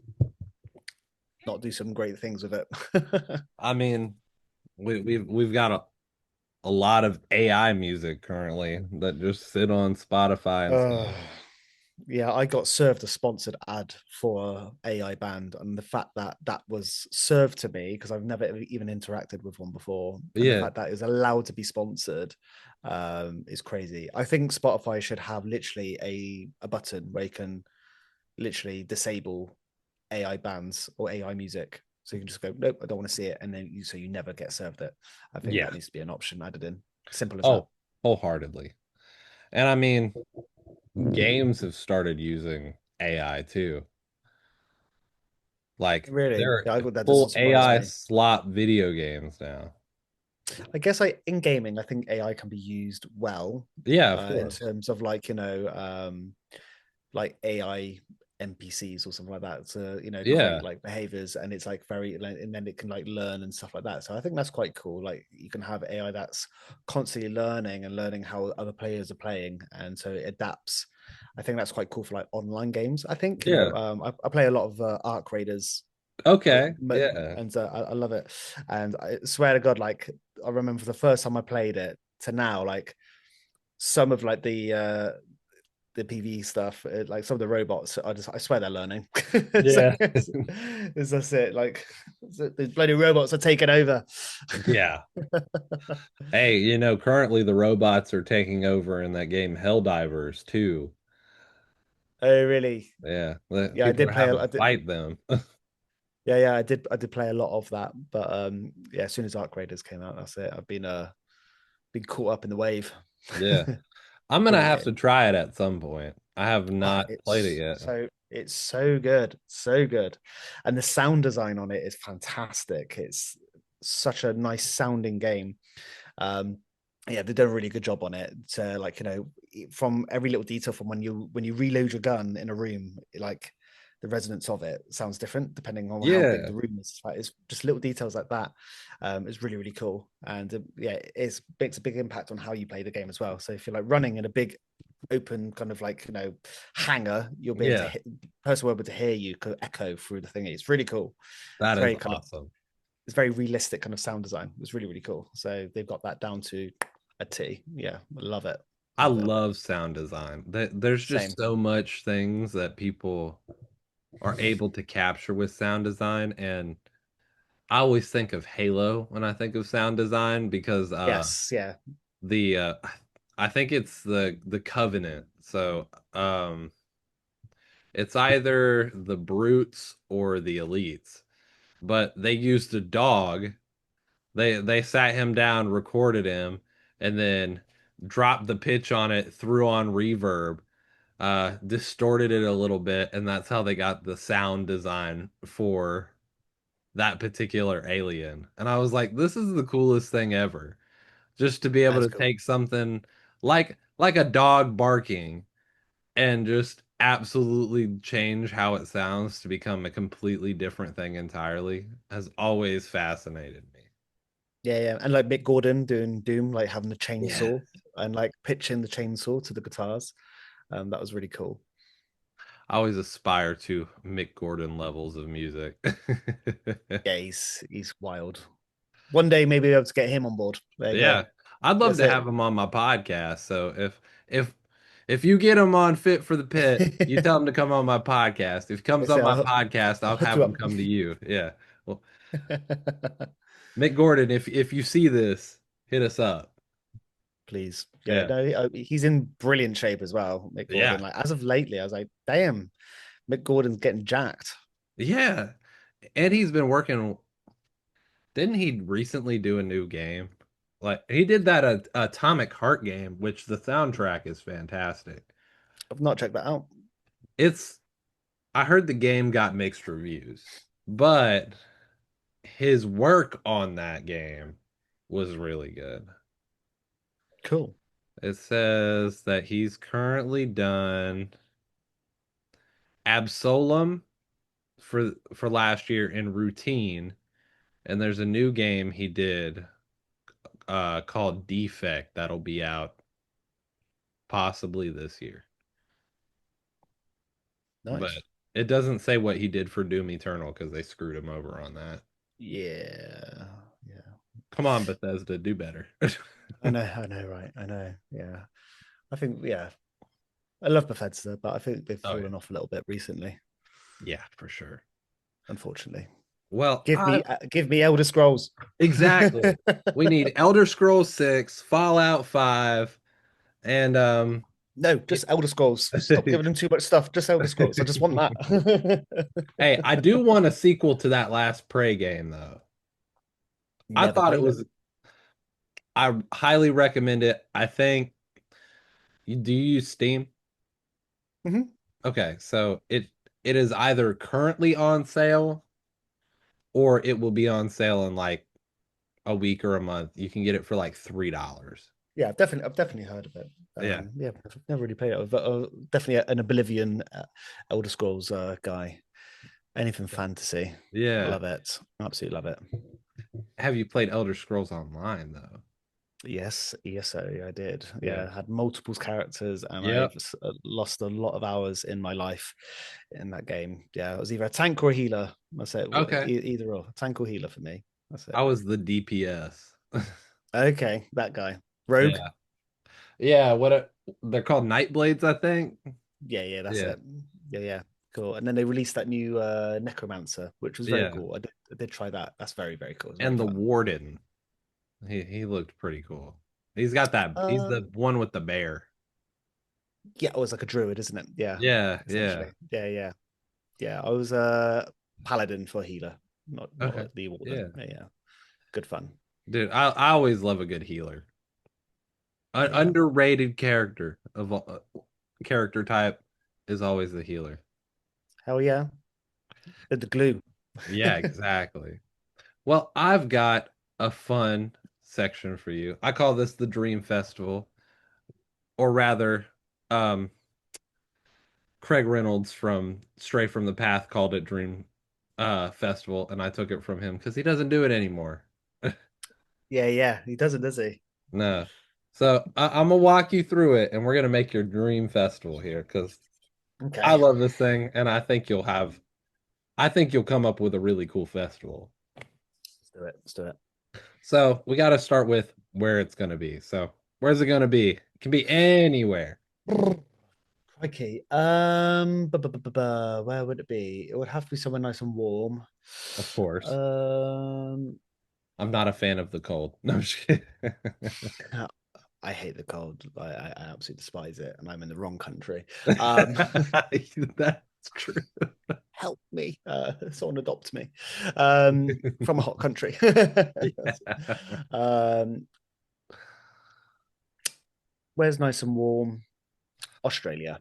not do some great things with it. I mean, we've got a lot of AI music currently that just sit on Spotify and uh, stuff. yeah, I got served a sponsored ad for AI band, and the fact that that was served to me because I've never even interacted with one before, and the Yeah. fact that it was allowed to be sponsored is crazy. I think Spotify should have literally a button where you can literally disable AI bands or AI music. So you can just go, nope, I don't want to see it, and then you never get served it. I think Yeah. that needs to be an option added in. Simple as that. Oh, wholeheartedly. And I mean, games have started using AI too. Like Really, there yeah, are that full doesn't surprise AI me. slot video games now. I guess like in gaming, I think AI can be used well Yeah, of in course. terms of like AI NPCs or something like that to Yeah. create like behaviors, and it's like very like, and then it can like learn and stuff like that. So I think that's quite cool. Like you can have AI that's constantly learning and learning how other players are playing, and so it adapts. I think that's quite cool for like online games. I think Yeah. I play a lot of Arc Raiders Okay. Yeah. and I love it. And I swear to God, like I remember the first time I played it to now, like some of like the PvE stuff, like some of the robots, I swear they're learning. Yeah. It's just it. Like the bloody robots are taking over. Yeah. Hey, currently the robots are taking over in that game Helldivers too. Oh, really? Yeah. Yeah, I People did are play. having to fight them. Yeah, I did play a lot of that. But yeah, as soon as Arc Raiders came out, that's it. I've been caught up in the wave. Yeah. I'm gonna Brilliant have to game. try it at some point. I have Oh, not played it yet. it's so good, so good, and the sound design on it is fantastic. It's such a nice sounding game. Um, yeah, they've done a really good job on it. Like from every little detail, from when you reload your gun in a room, like the resonance of it sounds different depending on how big Yeah, the room is. Like, it's just little details like that. Is really really cool, and yeah, it makes a big impact on how you play the game as well. So if you're like running in a big open kind of like hangar, you'll be able to yeah, hit person will be able to hear you echo through the thingy. It's really cool. that It's is very kind of awesome. it's very realistic kind of sound design. It's really really cool. So they've got that down to a T. Yeah, I love it. I Love it. love sound design. There's just Same. so much things that people are able to capture with sound design, and I always think of Halo when I think of sound design because Yes. Yeah. the I think it's the Covenant. So it's either the brutes or the elites. But they used a dog. They sat him down, recorded him, and then dropped the pitch on it, threw on reverb, distorted it a little bit, and that's how they got the sound design for that particular alien. And I was like, this is the coolest thing ever. Just to be able That's to cool. take something like a dog barking and just absolutely change how it sounds to become a completely different thing entirely has always fascinated me. Yeah, yeah. And like Mick Gordon doing Doom, like having the Yeah. chainsaw and like pitching the chainsaw to the guitars. That was really cool. I always aspire to Mick Gordon levels of music. Yeah, he's wild. One day maybe we'll be able to get him on board. There you go. Yeah. I'd love That's to it. have him on my podcast. So if if you get him on Fit for the Pit, you tell him to come on my podcast. If he comes That's it. on my podcast, I'll I'll hook have you him up. come to you. Yeah. Well, Mick Gordon, if you see this, hit us up. Please. Yeah, Yeah. no, he's in brilliant shape as well, Mick Yeah. Gordon. Like as of lately, I was like, damn, Mick Gordon's getting jacked. Yeah. And he's been working. Didn't he recently do a new game? Like he did that Atomic Heart game, which the soundtrack is fantastic. I've not checked that out. It's I heard the game got mixed reviews, but his work on that game was really good. Cool. It says that he's currently done Absolum for last year in Routine, and there's a new game he did called Defect that'll be out possibly this year. But Nice. it doesn't say what he did for Doom Eternal because they screwed him over on that. Yeah. Yeah. Come on, Bethesda, do better. I know, right? I know. Yeah. I think, yeah, I love Bethesda, but I think they've Oh yeah, fallen off a little bit recently, yeah, for sure. unfortunately. Well, Give me Elder Scrolls. exactly. We need Elder Scrolls 6, Fallout 5, and No, just Elder Scrolls. Stop giving them too much stuff. Just Elder Scrolls. I just want that. hey, I do want a sequel to that last Prey game though. I Never thought it played it. was I highly recommend it. I think do you use Steam? Hmm. Okay, so it is either currently on sale or it will be on sale in like a week or a month. You can get it for like $3. Yeah, I've definitely heard of it. Yeah. Yeah, I've never really played it, but definitely an Oblivion Elder Scrolls guy. Anything fantasy, Yeah. love it. Absolutely love it. Have you played Elder Scrolls Online though? Yes, ESO, I did. Yeah. Yeah, had multiple characters, and Yep. I've lost a lot of hours in my life in that game. Yeah, it was either a tank or a healer. That's it. Okay. Either or, tank or healer for me. That's it. I was the DPS. Okay, that guy, Rogue. Yeah. Yeah, they're called Night Blades, I think. Yeah, yeah, that's Yeah. it. Yeah, yeah, cool. And then they released that new Necromancer, which was very Yeah. cool. I did try that. That's very, very cool. It's very And the fun. Warden. He looked pretty cool. He's Uh, the one with the bear. yeah, it was like a druid, isn't it? Yeah, Yeah, yeah. essentially. Yeah, yeah, yeah. I was paladin for healer, Okay. not the warden. Yeah. Yeah, yeah. Good fun. Dude, I always love a good healer. An Yeah. underrated character of character type is always the healer. Hell yeah. The glue. Yeah, exactly. Well, I've got a fun section for you. I call this the Dream Festival, or rather, um, Craig Reynolds from Stray from the Path called it Dream Festival, and I took it from him because he doesn't do it anymore. Yeah. He doesn't, does he? No. So I'm gonna walk you through it, and we're gonna make your dream festival here because I Okay. love this thing, and I think you'll come up with a really cool festival. Let's do it. Let's do it. So we got to start with where it's gonna be. So where's it gonna be? It can be anywhere, Okay. Where would it be? It would have to be somewhere nice and warm. of course. Um, I'm not a fan of the cold. No, I'm just kidding. I hate the cold. I absolutely despise it, and I'm in the wrong country. That's true. Help me. Someone adopt me. From a hot country. um, where's nice and warm? Australia.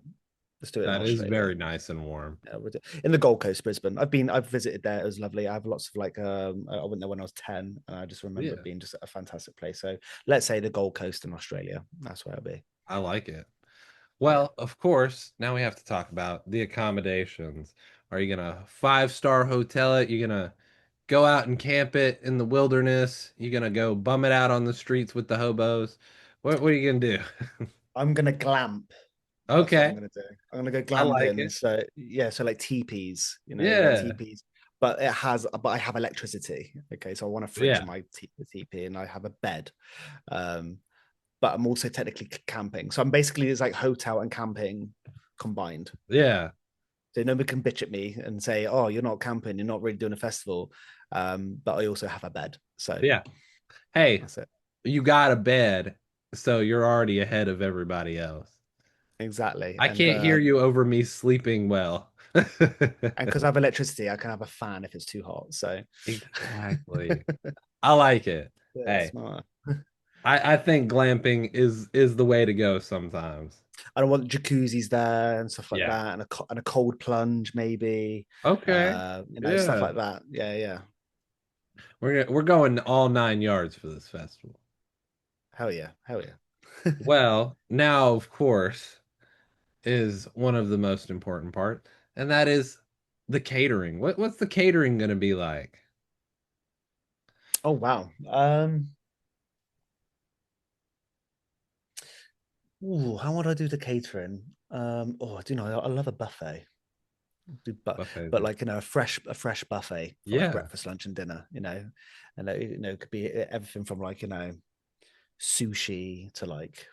Let's do it in That is Australia. very nice and warm. Yeah, in the Gold Coast, Brisbane. I've visited there. It was lovely. I have lots of like I went there when I was 10, and I just remember Yeah, it being just a fantastic place. So let's say the Gold Coast in Australia. That's where I'll be. I like it. Yeah. Well, of course, now we have to talk about the accommodations. Are you gonna five-star hotel it? You gonna go out and camp it in the wilderness? You gonna go bum it out on the streets with the hobos? What are you gonna do? I'm gonna glamp. That's what I'm Okay, gonna do. I'm gonna go I like glamping. it. So yeah, so like teepees, like Yeah, teepees. But I have electricity. Okay, so I want a fridge in yeah, my teepee, and I have a bed. Um, but I'm also technically camping. So I'm basically it's like hotel and camping combined. yeah, So nobody can bitch at me and say, "Oh, you're not camping. You're not really doing a festival." But I also have a bed, so yeah. Hey, that's it. you got a bed, so you're already ahead of everybody else. Exactly. I can't hear you over me sleeping well. And because I have electricity, I can have a fan if it's too hot. So Exactly. I like it. yeah, Hey, smart. I think glamping is the way to go sometimes. I don't want jacuzzis there and stuff like Yeah. that, and a cold plunge maybe, Okay. stuff Yeah. like that. Yeah. We're going all 9 yards for this festival. Hell yeah. Well, now of course is one of the most important part, and that is the catering. What's the catering gonna be like? Oh wow. How would I do the catering? I do know. I love a buffet. Buffets. But like a fresh buffet for like Yeah. breakfast, lunch, and dinner. And it could be everything from like sushi to like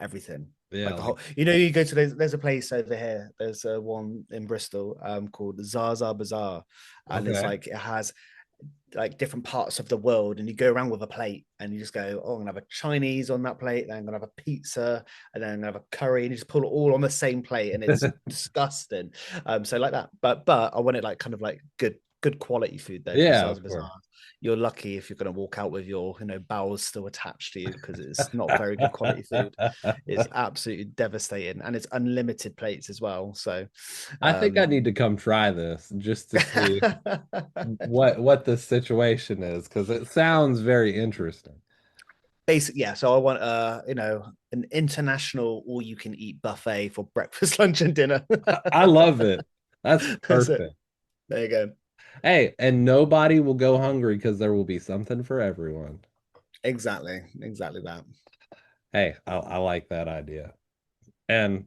everything. Yeah, Like the like whole, you go to there's a place over here. There's one in Bristol called Zaza Bazaar, and it's okay. like it has like different parts of the world, and you go around with a plate and you just go, oh, I'm gonna have a Chinese on that plate, then I'm gonna have a pizza, and then I'm gonna have a curry, and you just pull it all on the same plate, and it's disgusting. So like that, but I want it like kind of like good quality food though, because Yeah, Zaza of course. Bazaar, you're lucky if you're going to walk out with your bowels still attached to you, because it's not very good quality food. It's absolutely devastating, and it's unlimited plates as well. So I think I need to come try this just to see what the situation is because it sounds very interesting. basically, yeah. So I want an international all you can eat buffet for breakfast, lunch, and dinner. I love it. That's So perfect. there you go. Hey, and nobody will go hungry because there will be something for everyone. Exactly that. Hey, I like that idea. And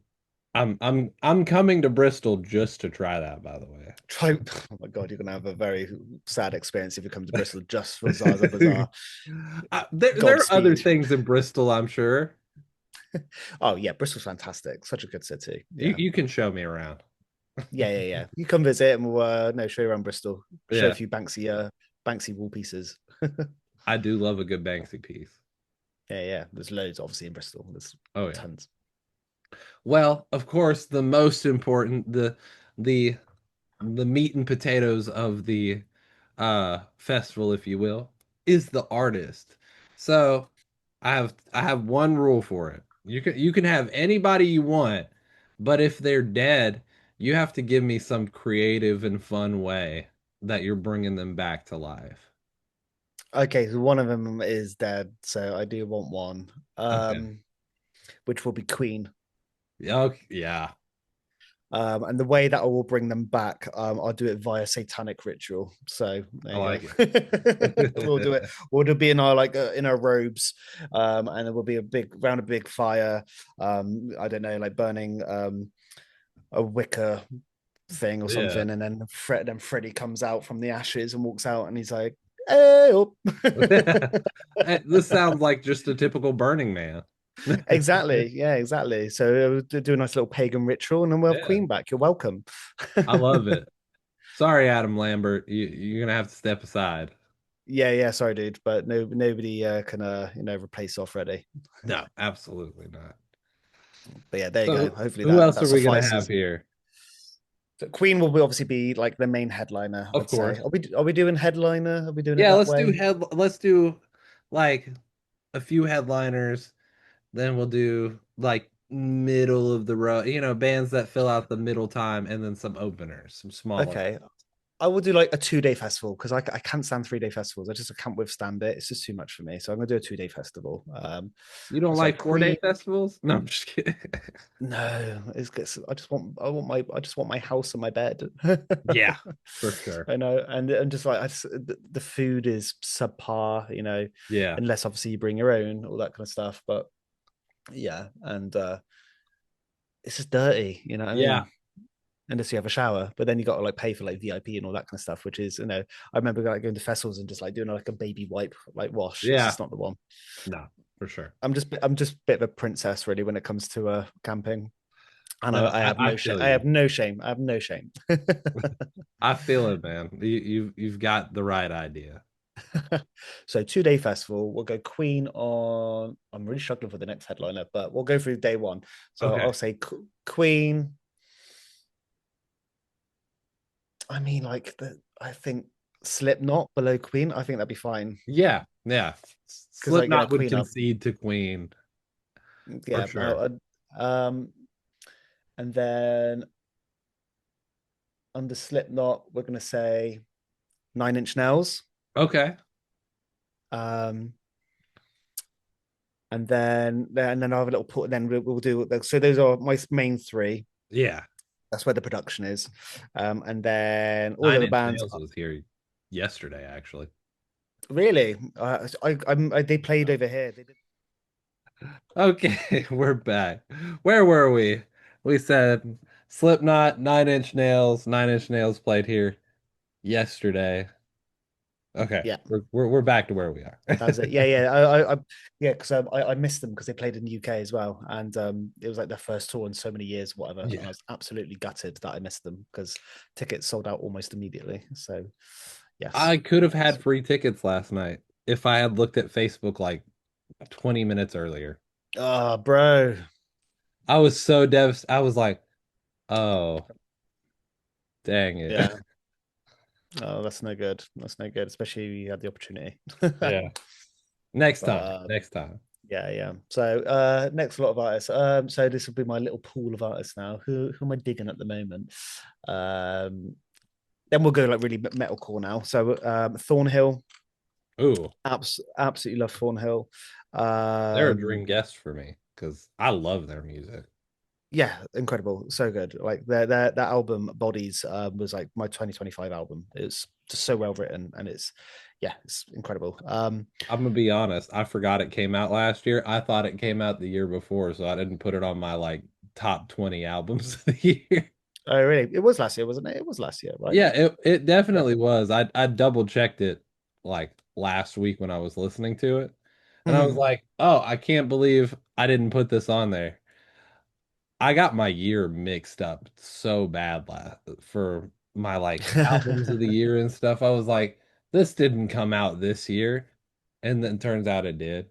I'm coming to Bristol just to try that, by the way. Try. Oh my god, you're gonna have a very sad experience if you come to Bristol just for Zaza Bazaar. There are other Godspeed. things in Bristol, I'm sure. Oh yeah, Bristol's fantastic. Such a good city. You Yeah. you can show me around. Yeah. You come visit and we'll show you around Bristol. Show a Yeah, few Banksy wall pieces. I do love a good Banksy piece. Yeah. There's loads obviously in Bristol. There's Oh yeah. tons. Well, of course, the most important, the the meat and potatoes of the festival, if you will, is the artist. So I have one rule for it. You can have anybody you want, but if they're dead, you have to give me some creative and fun way that you're bringing them back to life. Okay, so one of them is dead, so I do want one. Okay. Which will be Queen. Yeah. Okay, yeah. And the way that I will bring them back, I'll do it via satanic ritual. So there I you like go. We'll do it. it. We'll be in our in our robes, and there will be a big fire. I don't know, like burning a wicker thing or Yeah. something, and then Freddie comes out from the ashes and walks out, and he's like, "Hey, up." This sounds like just a typical Burning Man. Exactly. Yeah, exactly. So we'll do a nice little pagan ritual, and then we'll have Yeah, Queen back. You're welcome. I love it. Sorry, Adam Lambert. You're gonna have to step aside. Yeah. Sorry, dude, but nobody can replace Freddie. No, absolutely not. But yeah, there you go. So Hopefully who else that are we gonna have suffices. here? So Queen will obviously be like the main headliner, Of I'd say. course. Are we doing headliner? Are we doing it Yeah, that way? let's do like a few headliners, then we'll do like middle of the road, bands that fill out the middle time, and then some openers, some smaller. Okay. I will do like a 2 day festival because I can't stand 3 day festivals. I can't withstand it. It's just too much for me. So I'm gonna do a 2 day festival. You don't It's like like 4 day Queen. festivals? No, I'm just kidding. No, I just want my house and my bed. Yeah, for sure. I know, and just like the food is subpar, Yeah. unless obviously you bring your own, all that kind of stuff. But yeah, and it's just dirty, you know what I Yeah. mean? Unless you have a shower, but then you got to like pay for like VIP and all that kind of stuff, which is, I remember like going to festivals and just like doing like a baby wipe like wash. It's Yeah. just not the one. No, for sure. I'm just a bit of a princess really when it comes to camping. And No, I have I no shame. feel I you. have no shame. I have no shame. I feel it, man. You've got the right idea. So 2 day festival. We'll go Queen on. I'm really struggling for the next headliner, but we'll go through day one. So Okay. I'll say Queen. I mean, I think Slipknot below Queen. I think that'd be fine Yeah. Yeah. because Slipknot would Queen up. concede to Queen for Yeah. sure. And then under Slipknot, we're gonna say 9 Inch Nails. Okay. Um, and then I'll have a little put. Then we'll do so. Those are my main three. Yeah. That's where the production is. And then all the Nine other Inch bands. Nails was here yesterday, actually. Really, they played over here. They did. Okay, we're back. Where were we? We said Slipknot, Nine Inch Nails played here yesterday. Okay, Yeah, we're back to where we are. that was it. Yeah. Yeah, because I missed them because they played in the UK as well, and it was like their first tour in so many years, whatever. And I Yeah. was absolutely gutted that I missed them because tickets sold out almost immediately. So, yes. I could have had free tickets last night if I had looked at Facebook like 20 minutes earlier. Oh, bro. I was so devastated. I was like, oh, dang it. Yeah. Oh, that's no good. That's no good, especially if you had the opportunity. Yeah. Next But time. Next time. yeah. So next lot of artists. So this will be my little pool of artists now. Who am I digging at the moment? Then we'll go like really metalcore now. So Thornhill, Ooh, absolutely love Thornhill. they're a dream guest for me because I love their music. Yeah, incredible, so good. Like their that album Bodies was like my 2025 album. It's just so well written, and it's incredible. I'm gonna be honest, I forgot it came out last year. I thought it came out the year before, so I didn't put it on my like top 20 albums of the year. Oh really? It was last year, wasn't it? It was last year, right? Yeah, it Yeah. definitely was. I double checked it like last week when I was listening to it, and I was Mhm. like, oh, I can't believe I didn't put this on there. I got my year mixed up so bad for my like albums of the year and stuff. I was like, this didn't come out this year, and then turns out it did.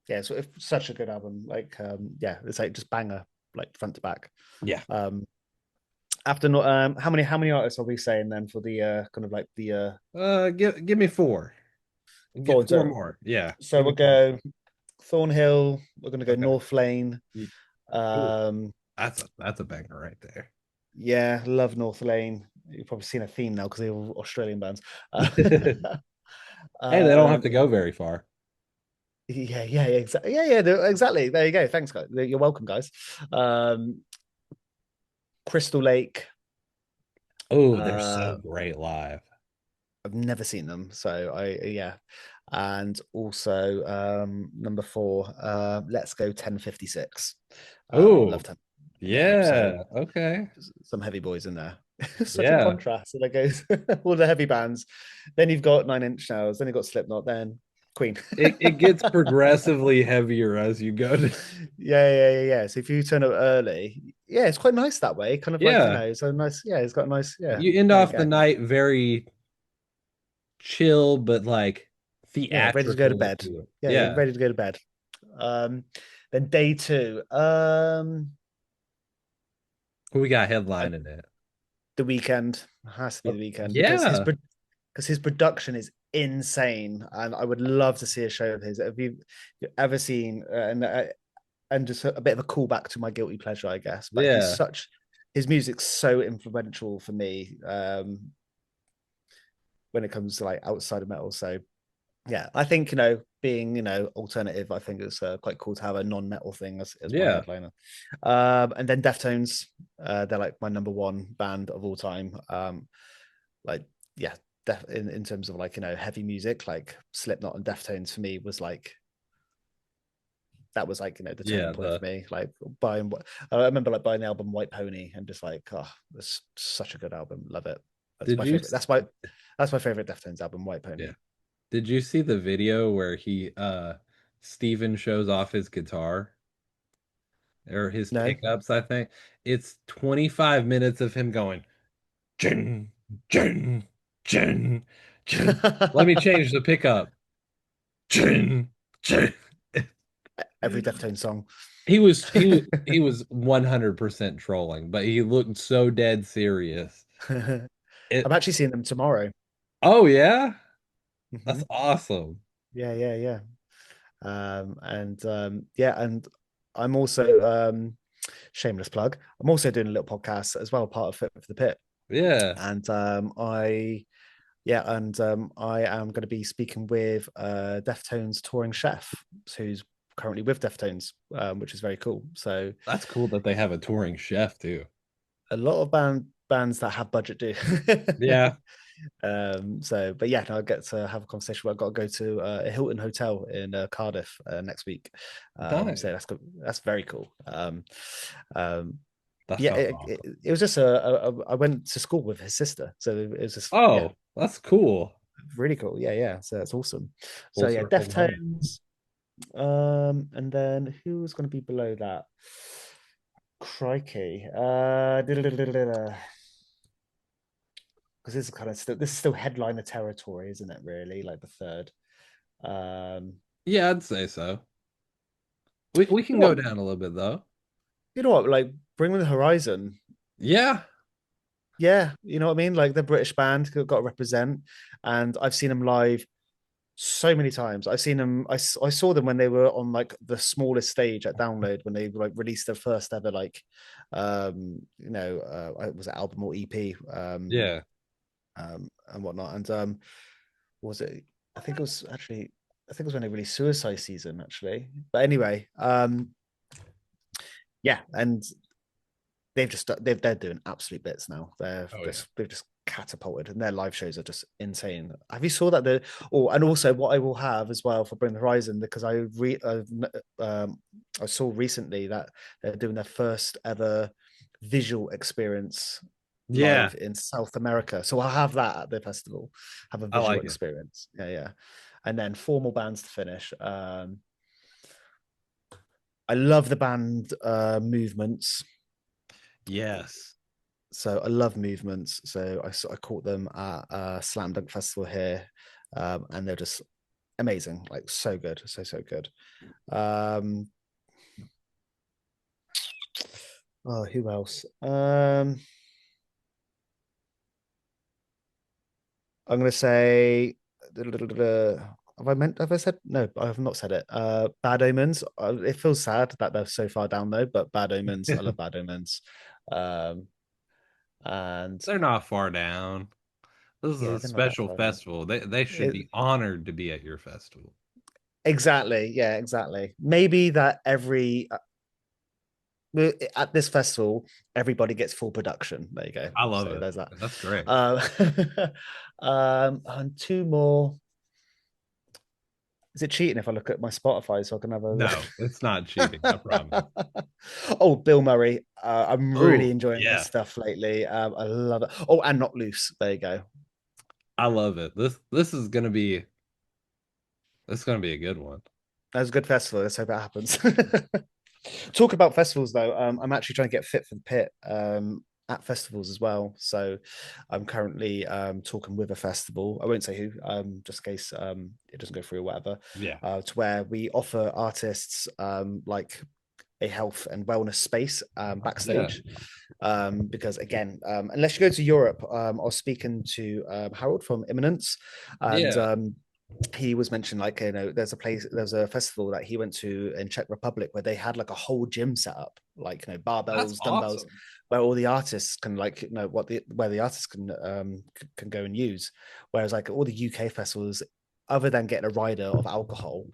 Yeah, it's such a good album. Like, yeah, it's like just banger, like front to back. Yeah. After how many artists are we saying then for the kind of like the Give me four. Get four? four So more. Yeah. so Give we'll me four. go Thornhill. We're gonna go Okay. North Lane. Ooh, Um, that's a banger right there. yeah, love North Lane. You've probably seen a theme now because they're all Australian bands. Hey, they don't have Um, to go very far. yeah, exactly. Yeah, exactly. There you go. Thanks, guys. You're welcome, guys. Crystal Lake. Oh, they're so Uh, great live. I've never seen them, so yeah. And also number 4, Let's Go 1056. Love Oh, 10. Yeah, so yeah. Okay. some heavy boys in there. Such a Yeah. contrast. So there goes all the heavy bands. Then you've got Nine Inch Nails. Then you've got Slipknot. Then Queen. It gets progressively heavier as you go to. Yeah. So if you turn up early, yeah, it's quite nice that way. Kind of like, Yeah. so nice. Yeah, it's got a nice. Yeah, You end there you off the go. night very chill, but like Yeah, ready to go to theatrical bed. to it. Yeah, you're Yeah. ready to go to bed. Um, then day 2, Who we got uh, headlining it? the weekend has to be the weekend Yeah. because his production is insane, and I would love to see a show of his. Have you ever seen and just a bit of a callback to my guilty pleasure, I guess. But Yeah. his music's so influential for me when it comes to like outside of metal. So yeah, I think being alternative, I think it's quite cool to have a non-metal thing as my Yeah. headliner. And then Deftones, they're like my number 1 band of all time. Like yeah, in terms of like heavy music, like Slipknot and Deftones for me was like that was like the turning Yeah. point for me. Like buying what I remember like buying the album White Pony and just like, oh, it's such a good album. Love it. That's Did my you favorite. That's my favorite Deftones album, White Pony. Yeah. Did you see the video where he Steven shows off his guitar or his No. pickups, I think? It's 25 minutes of him going Jin, Jin, Jin, Jin. Let me change the pickup. Jin, Jin. Every Deftones song. He was 100% trolling, but he looked so dead serious. I'm It actually seeing them tomorrow. Oh yeah? That's Mhm. awesome. Yeah. And I'm also shameless plug. I'm also doing a little podcast as well, part of Fit for the Pit. Yeah. And I am going to be speaking with Deftones touring chef, who's currently with Deftones, which is very cool. So That's cool that they have a touring chef too. a lot of bands that have budget do. Yeah. But yeah, I'll get to have a conversation where I've got to go to a Hilton hotel in Cardiff next week. Nice. So that's very cool. That Yeah, sounds awesome. it was just I went to school with his sister, so it was just yeah, Oh, that's cool. really cool. Yeah. So that's awesome. So Full yeah, circle moment. Deftones. And then who was going to be below that? Crikey. Because this is still headliner territory, isn't it? Really, like the third. Um, Yeah, I'd say so. We you can know go what? down a little bit though. You know what? Like Bring Me the Horizon. Yeah. Yeah, you know what I mean. Like the British band got to represent, and I've seen them live so many times. I've seen them. I saw them when they were on like the smallest stage at Download when they like released their first ever like, was it album or EP, Yeah. and whatnot. And was it? I think it was actually. I think it was when they released Suicide Season actually. But anyway, yeah, and they're doing absolute bits now. They've just catapulted, and their live shows are just insane. Have you saw that and also what I will have as well for Bring the Horizon, because I saw recently that they're doing their first ever visual experience Yeah. live in South America. So I'll have that at the festival, have a I visual like it. experience. Yeah. And then formal bands to finish. I love the band Movements. Yes. So I love Movements. So I caught them at Slam Dunk Festival here, and they're just amazing, like so good, so good. Who else? I'm gonna say. Have I said no? I have not said it. Bad Omens. It feels sad that they're so far down though, but Bad Omens. I love Bad Omens. Um, and They're not far down. This is yeah, a they're not that special far down. festival. They should be honored to be at your festival. Exactly. Yeah, exactly. Maybe that every At this festival, everybody gets full production. There you go. I love So it. there's that. That's great. Um, and two more. Is it cheating if I look at my Spotify so I can have a look? No, it's not cheating. I promise. Oh, Bill Murray. I'm really Oh, enjoying his yeah. stuff lately. I love it. Oh, and Not Loose. There you go. I love it. This is gonna be a good one. That's a good festival. Let's hope it happens. Talk about festivals though. I'm actually trying to get fit for the pit at festivals as well. So I'm currently talking with a festival. I won't say who, just in case it doesn't go through or whatever. Yeah. To where we offer artists like a health and wellness space backstage. Because again, unless you go to Europe, I was speaking to Harold from Imminence, and Yeah. he was mentioning like there's a festival that he went to in Czech Republic where they had like a whole gym set up, like That's barbells, dumbbells, awesome. where all the artists can like where the artists can go and use. Whereas like all the UK festivals, other than getting a rider of alcohol,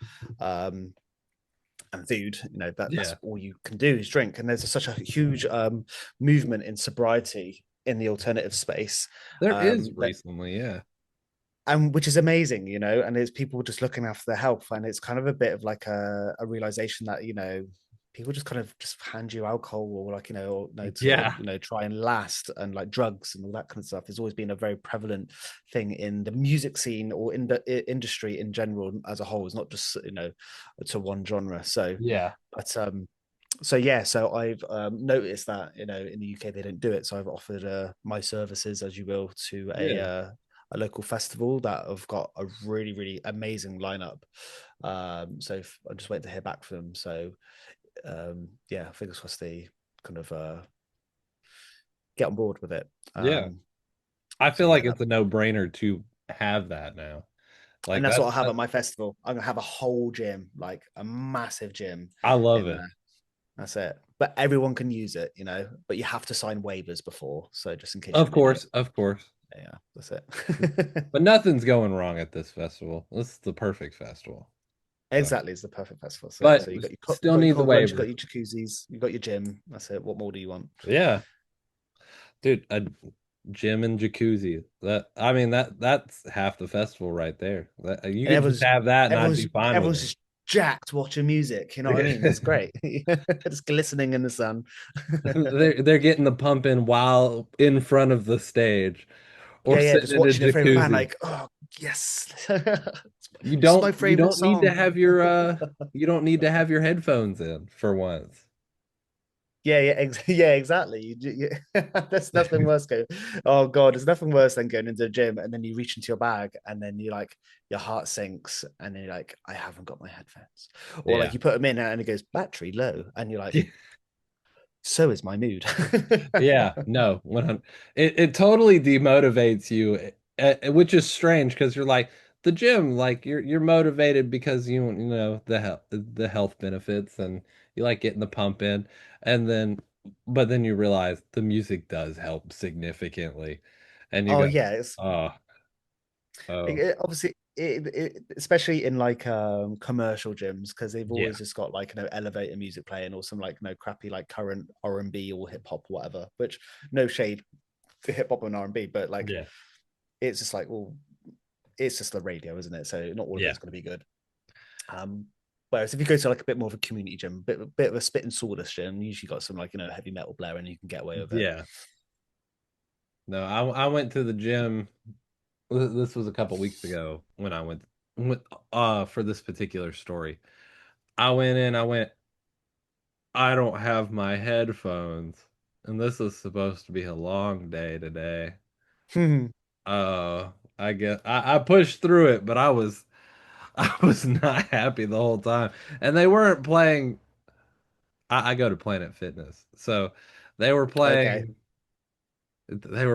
and food, that's Yeah. all you can do is drink. And there's such a huge movement in sobriety in the alternative space, There is that recently, yeah. and which is amazing, and it's people just looking after their health, and it's kind of a bit of like a realization that people just kind of just hand you alcohol or like or, to Yeah. try and last, and like drugs and all that kind of stuff has always been a very prevalent thing in the music scene or in the industry in general as a whole. It's not just to one genre. So Yeah. but so yeah, so I've noticed that in the UK they don't do it, so I've offered my services, as you will, to Yeah. a local festival that have got a really really amazing lineup. So I'm just waiting to hear back from them. So yeah, fingers crossed they kind of get on board with it. Yeah. Um, I so feel yeah, like it's a no-brainer to have that now. and Like that's what I have that at my festival. I'm gonna have a whole gym, like a massive gym I love in it. there. That's it. But everyone can use it, but you have to sign waivers before. So just in case you're Of an idiot. course, of course. Yeah, that's it. But nothing's going wrong at this festival. This is the perfect festival. So, Exactly, it's the perfect festival. So, but so still you need the got your cold runs, you waiver. got your jacuzzis, you got your gym. That's it. What more do you want? Yeah. Dude, a gym and jacuzzi. That's half the festival right there. You And could just have that and I'd be fine with everyone's it. just jacked watching music. You know what I mean? It's great. Just glistening in the sun. They're getting the pump in while in front of the stage or Yeah, yeah, sitting just in a watching your favorite band, jacuzzi. like, oh yes, You this is my don't you favorite don't need to song. have your you don't need to have your headphones in for once. Yeah, yeah, yeah, exactly. That's nothing worse. Oh God, there's nothing worse than going into the gym and then you reach into your bag and then you like your heart sinks and then you're like, I haven't got my headphones, or like Yeah. you put them in and it goes battery low, and you're like, so is my mood. Yeah, no, 100. It totally demotivates you, which is strange because you're like the gym, like you're motivated because you know the health benefits and you like getting the pump in, and then but then you realize the music does help significantly, and you Oh go, yeah, it's oh, oh, obviously especially in like commercial gyms, because they've yeah, always just got like elevator music playing or some like crappy like current R&B or hip hop or whatever, which no shade to hip hop and R&B, but like yeah, it's just like, well, it's just the radio, isn't it? So not all of yeah, it's going to be good. um Whereas if you go to like a bit more of a community gym, bit of a spit and sawdust gym, usually got some like heavy metal blaring and you can get away with it. yeah. No, I went to the gym. This was a couple weeks ago when I went for this particular story. I went in, I don't have my headphones. And this is supposed to be a long day today. I guess I pushed through it, but I was not happy the whole time. And they weren't playing I go to Planet Fitness. So they were Okay.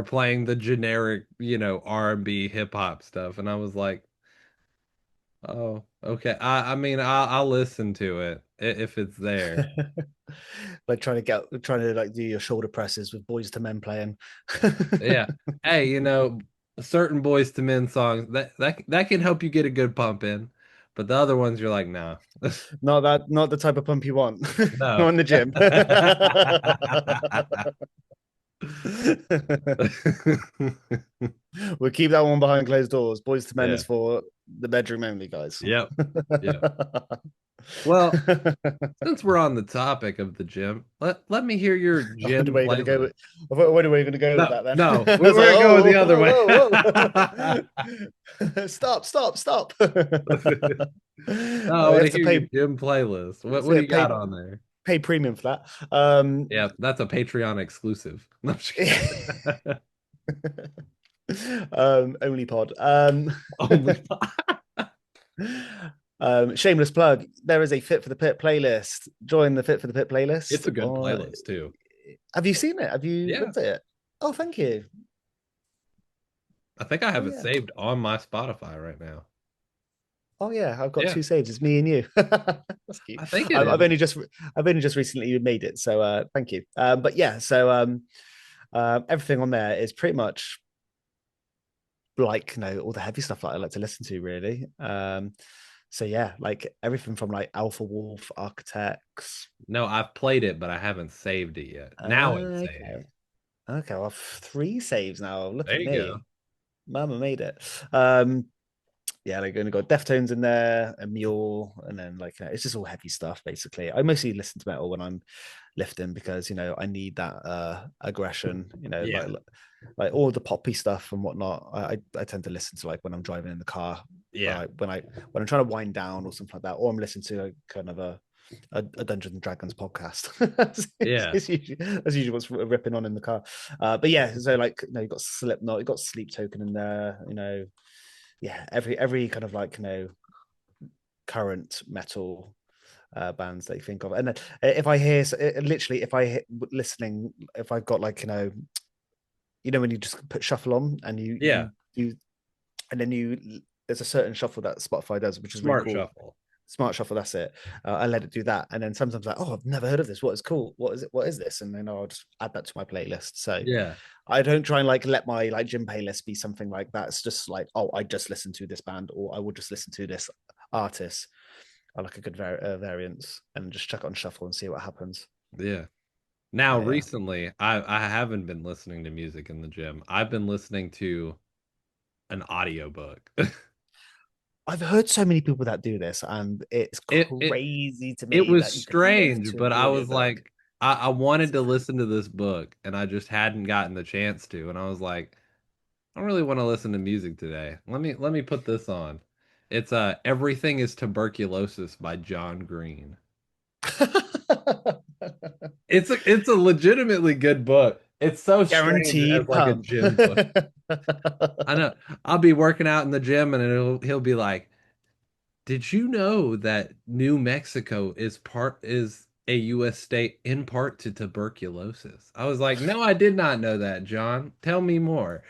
playing the generic, R&B hip hop stuff. And I was like, oh, okay. I mean, I'll listen to it if it's there. Like trying to like do your shoulder presses with Boys to Men playing. Yeah. Hey, certain Boys to Men songs that can help you get a good pump in. But the other ones, you're like, no, Not the type of pump you want. no. Not in the gym. We'll keep that one behind closed doors. Boys to Men Yeah. is for the bedroom only, guys. Yep. Yeah. Well, since we're on the topic of the gym, let me hear your I wonder gym where you're going to go playlist. with. I thought, where are you going to go with No, that then? no, I we're was like, gonna go the other way. Stop. No, I You want to have to hear your pay. gym playlist. What do Yeah, you got on there? pay premium for that. Yeah, that's a Patreon exclusive. No, I'm just kidding. Only pod. Only Shameless plug. There is a Fit for the Pit playlist. Join the Fit for the Pit playlist. It's a good playlist too. Have you seen it? Have you Yeah, looked at it? Oh, thank you. I think I Oh have it yeah. saved on my Spotify right now. Oh yeah. I've got Yeah, two saves. It's me and you. That's cute. I think it I've is. only just recently made it. So thank you. But yeah. So everything on there is pretty much like all the heavy stuff that I like to listen to really. So yeah, like everything from like Alpha Wolf, Architects. No, I've played it, but I haven't saved it yet. Now it's saved. Okay, well, 3 saves now. Look There at you go. me. Mama made it. Yeah, like only got Deftones in there, a Mule, and then like it's just all heavy stuff basically. I mostly listen to metal when I'm lifting because I need that aggression, Yeah, like all the poppy stuff and whatnot. I tend to listen to like when I'm driving in the car, yeah, when I'm trying to wind down or something like that, or I'm listening to kind of a Dungeons and Dragons podcast. yeah, That's usually what's ripping on in the car. But yeah, so like you've got Slipknot, you've got Sleep Token in there, yeah, every kind of like current metal bands that you think of. And then if I hear literally if I listening, if I've got like when you just put shuffle on and yeah. you and then there's a certain shuffle that Spotify does, which is really Smart cool. shuffle. Smart shuffle, that's it. I let it do that, and then sometimes like, oh, I've never heard of this. What is cool? What is it? What is this? And then I'll just add that to my playlist. So Yeah, I don't try and like let my like gym playlist be something like that. It's just like, oh, I just listen to this band, or I will just listen to this artist. I like a good variance, and just check it on shuffle and see what happens. yeah. Now, Yeah. recently, I haven't been listening to music in the gym. I've been listening to an audiobook. I've heard so many people that do this, and it's It it crazy to it me was that you can listen strange, to but an I was audiobook. like, I wanted to listen to this book, and I just hadn't gotten the chance to. And I was like, I don't really want to listen to music today. Let me put this on. It's Everything is Tuberculosis by John Green. It's a legitimately good book. It's so strange as Guaranteed like a pump. gym book. I know. I'll be working out in the gym and he'll be like, "Did you know that New Mexico is a US state in part to tuberculosis?" I was like, "No, I did not know that, John. Tell me more."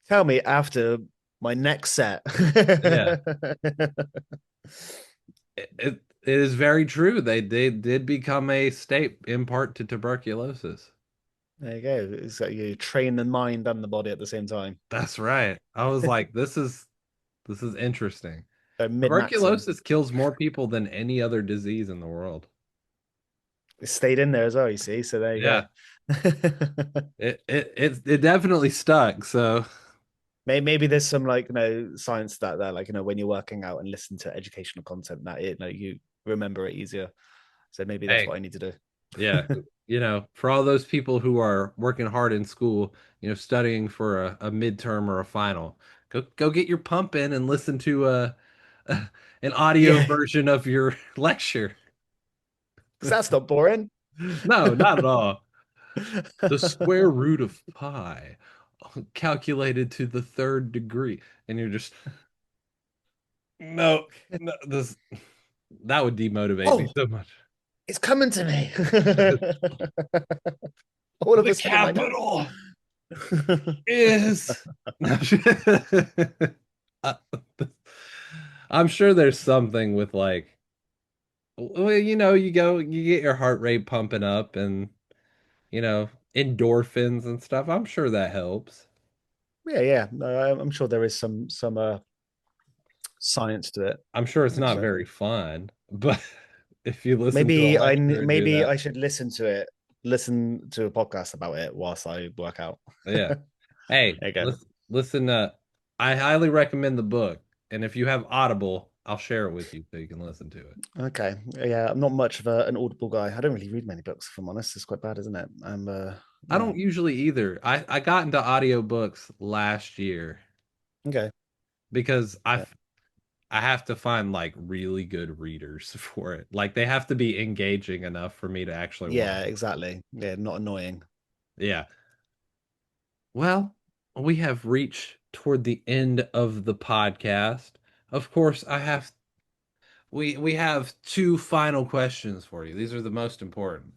Tell me after my next set. Yeah. It is very true. They did become a state in part to tuberculosis. There you go. It's like you train the mind and the body at the same time. That's right. I was like, this is interesting. Mid maxing. Tuberculosis kills more people than any other disease in the world. It stayed in there as well, you see. So there you go. Yeah, it definitely stuck. So Maybe there's some like science that like when you're working out and listen to educational content that you remember it easier. So maybe that's hey, what I need to do. yeah, for all those people who are working hard in school, studying for a midterm or a final, go get your pump in and listen to an audio Yeah, version of your lecture. because that's not boring. No, not at all. The square root of pi calculated to the third degree, and you're just no, that would demotivate me Oh, so much. it's coming to me. All of The a sudden, I know. capital is. Uh, I'm sure there's something with like, well, you get your heart rate pumping up and endorphins and stuff. I'm sure that helps. Yeah. No, I'm sure there is some science to it. I'm sure it's not So very fun, but if you listen to a lecture and do maybe that, I should listen to a podcast about it whilst I work out. yeah. Hey, There you go. listen. I highly recommend the book, and if you have Audible, I'll share it with you so you can listen to it. Okay. Yeah, I'm not much of an Audible guy. I don't really read many books, if I'm honest. It's quite bad, isn't it? I Yeah. don't usually either. I got into audiobooks last year Okay. because Yeah. I have to find like really good readers for it. Like they have to be engaging enough for me to actually want Yeah, to. exactly. Yeah, not annoying. Yeah. Well, we have reached toward the end of the podcast. Of course, we have two final questions for you. These are the most important.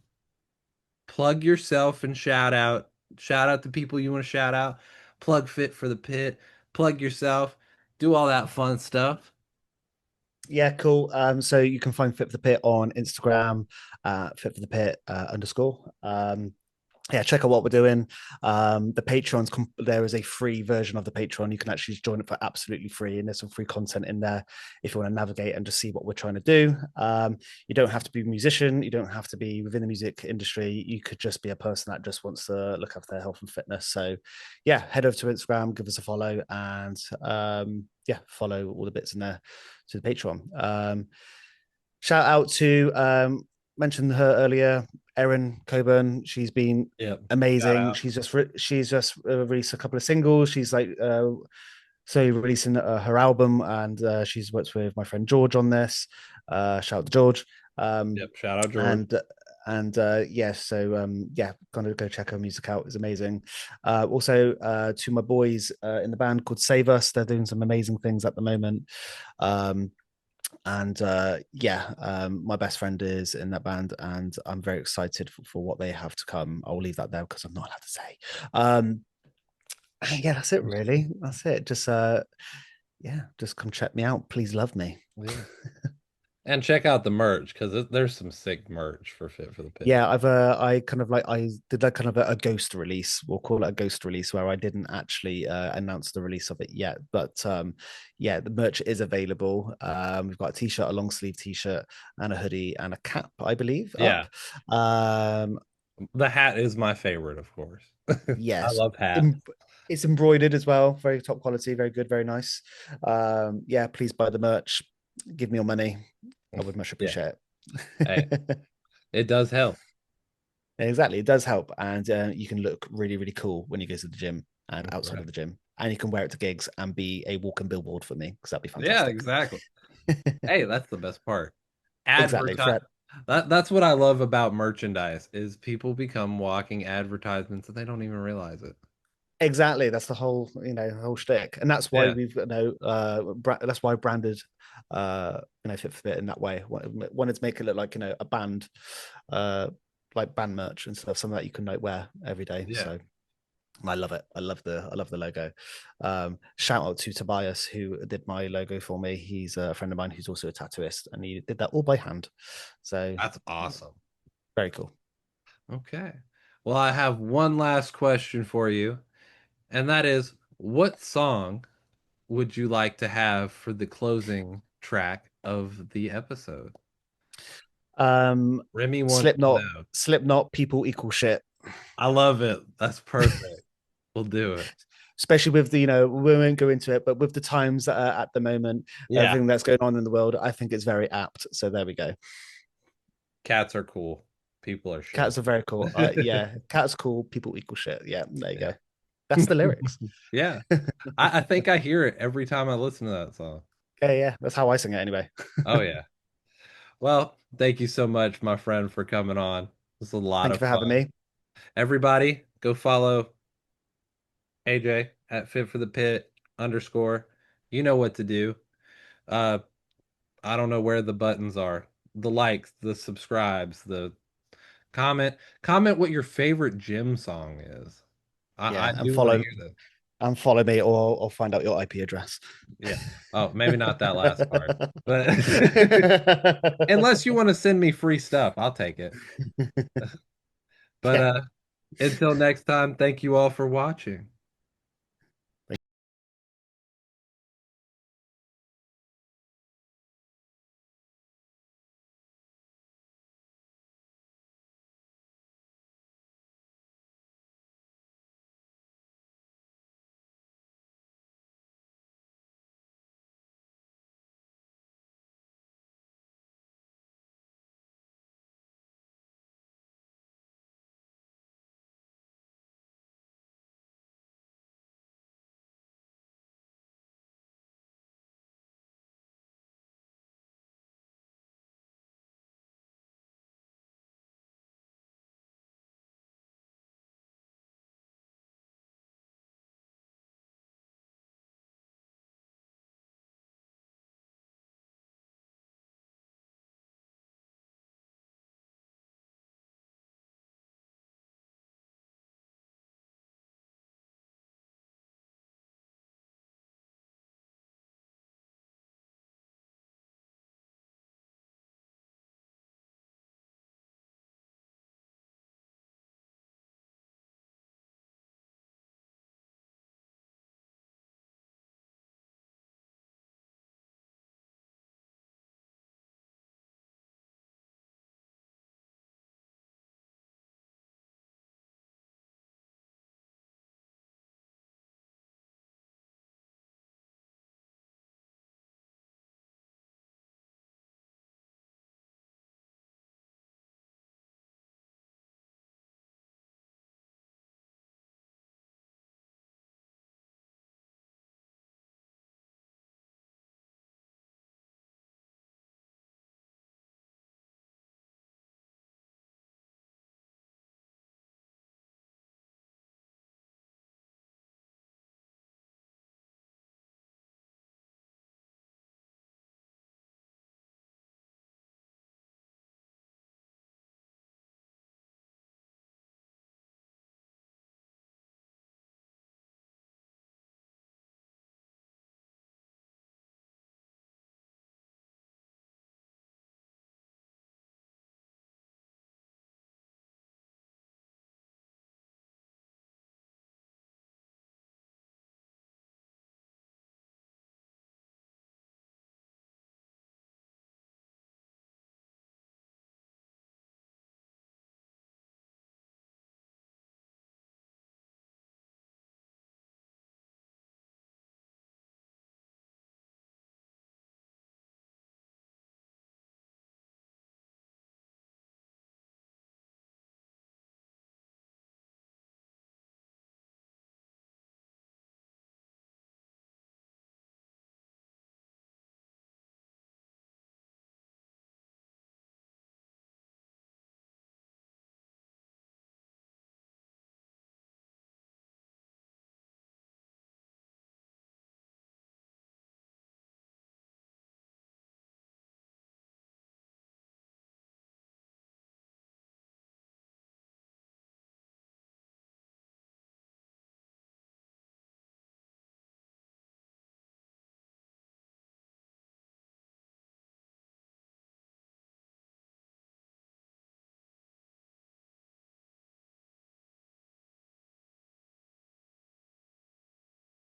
Plug yourself and shout out the people you want to shout out, plug Fit for the Pit, plug yourself, do all that fun stuff. Yeah, cool. So you can find Fit for the Pit on Instagram, Fit for the Pit underscore. Yeah, check out what we're doing. The Patreon's there is a free version of the Patreon. You can actually join it for absolutely free, and there's some free content in there if you want to navigate and just see what we're trying to do. You don't have to be a musician. You don't have to be within the music industry. You could just be a person that just wants to look after their health and fitness. So, yeah, head over to Instagram, give us a follow, and yeah, follow all the bits in there to the Patreon. Shout out to mentioned her earlier, Erin Coburn. She's been Yeah. amazing. She's just released a couple of singles. She's like so releasing her album, and she's worked with my friend George on this. Shout out to George. Yep. Shout out George. And yeah, so yeah, gonna go check her music out. It's amazing. Also to my boys in the band called Save Us, they're doing some amazing things at the moment. And yeah, my best friend is in that band, and I'm very excited for what they have to come. I'll leave that there because I'm not allowed to say. And yeah, that's it really. That's it. Just yeah, just come check me out. Please love me. Yeah. And check out the merch because there's some sick merch for Fit for the Pit. Yeah, I kind of like I did that kind of a ghost release. We'll call it a ghost release where I didn't actually announce the release of it yet. But yeah, the merch is available. We've got a t-shirt, a long sleeve t-shirt, and a hoodie and a cap, I believe. Yeah. Up. The hat is my favorite, of course. I Yes. love hats. It's embroidered as well. Very top quality, very good, very nice. Yeah, please buy the merch. Give me your money. I would much appreciate Hey, it. it does help. Exactly. It does help. And you can look really, really cool when you go to the gym and That's outside right. of the gym. And you can wear it to gigs and be a walking billboard for me because that'd be Yeah, fantastic. exactly. Hey, that's the best part. Exactly. Advertise. That's what I love about merchandise is people become walking advertisements and they don't even realize it. Exactly. That's the whole, whole shtick. And that's why Yeah. we've, that's why I branded, Fit for Fit in that way. Wanted to make it look like, a band, like band merch and stuff, something that you can like wear every day. Yeah. So I love it. I love the logo. Shout out to Tobias who did my logo for me. He's a friend of mine who's also a tattooist, and he did that all by hand. So That's awesome. very cool. Okay. Well, I have one last question for you, and that is what song would you like to have for the closing track of the episode? Remy wants to know. Slipknot, people equal shit. I love it. That's perfect. We'll do it. Especially with the, we won't go into it, but with the times that are at the moment, Yeah. everything that's going on in the world, I think it's very apt. So there we go. Cats are cool. People are shit. Cats are very cool. Yeah, cats cool. People equal shit. Yeah, there you go. That's the lyrics. Yeah. I think I hear it every time I listen to that song. Yeah. That's how I sing it anyway. Oh, yeah. Well, thank you so much, my friend, for coming on. It was a lot Thank of you for fun. having me. Everybody, go follow AJ at Fit for the Pit _ You know what to do. I don't know where the buttons are. The likes, the subscribes, the comment. Comment what your favorite gym song is. I And do want to hear that. And follow me, or I'll find out your IP address. Yeah. Oh, maybe not that last part. But unless you want to send me free stuff, I'll take it. But until next time, thank you all for watching.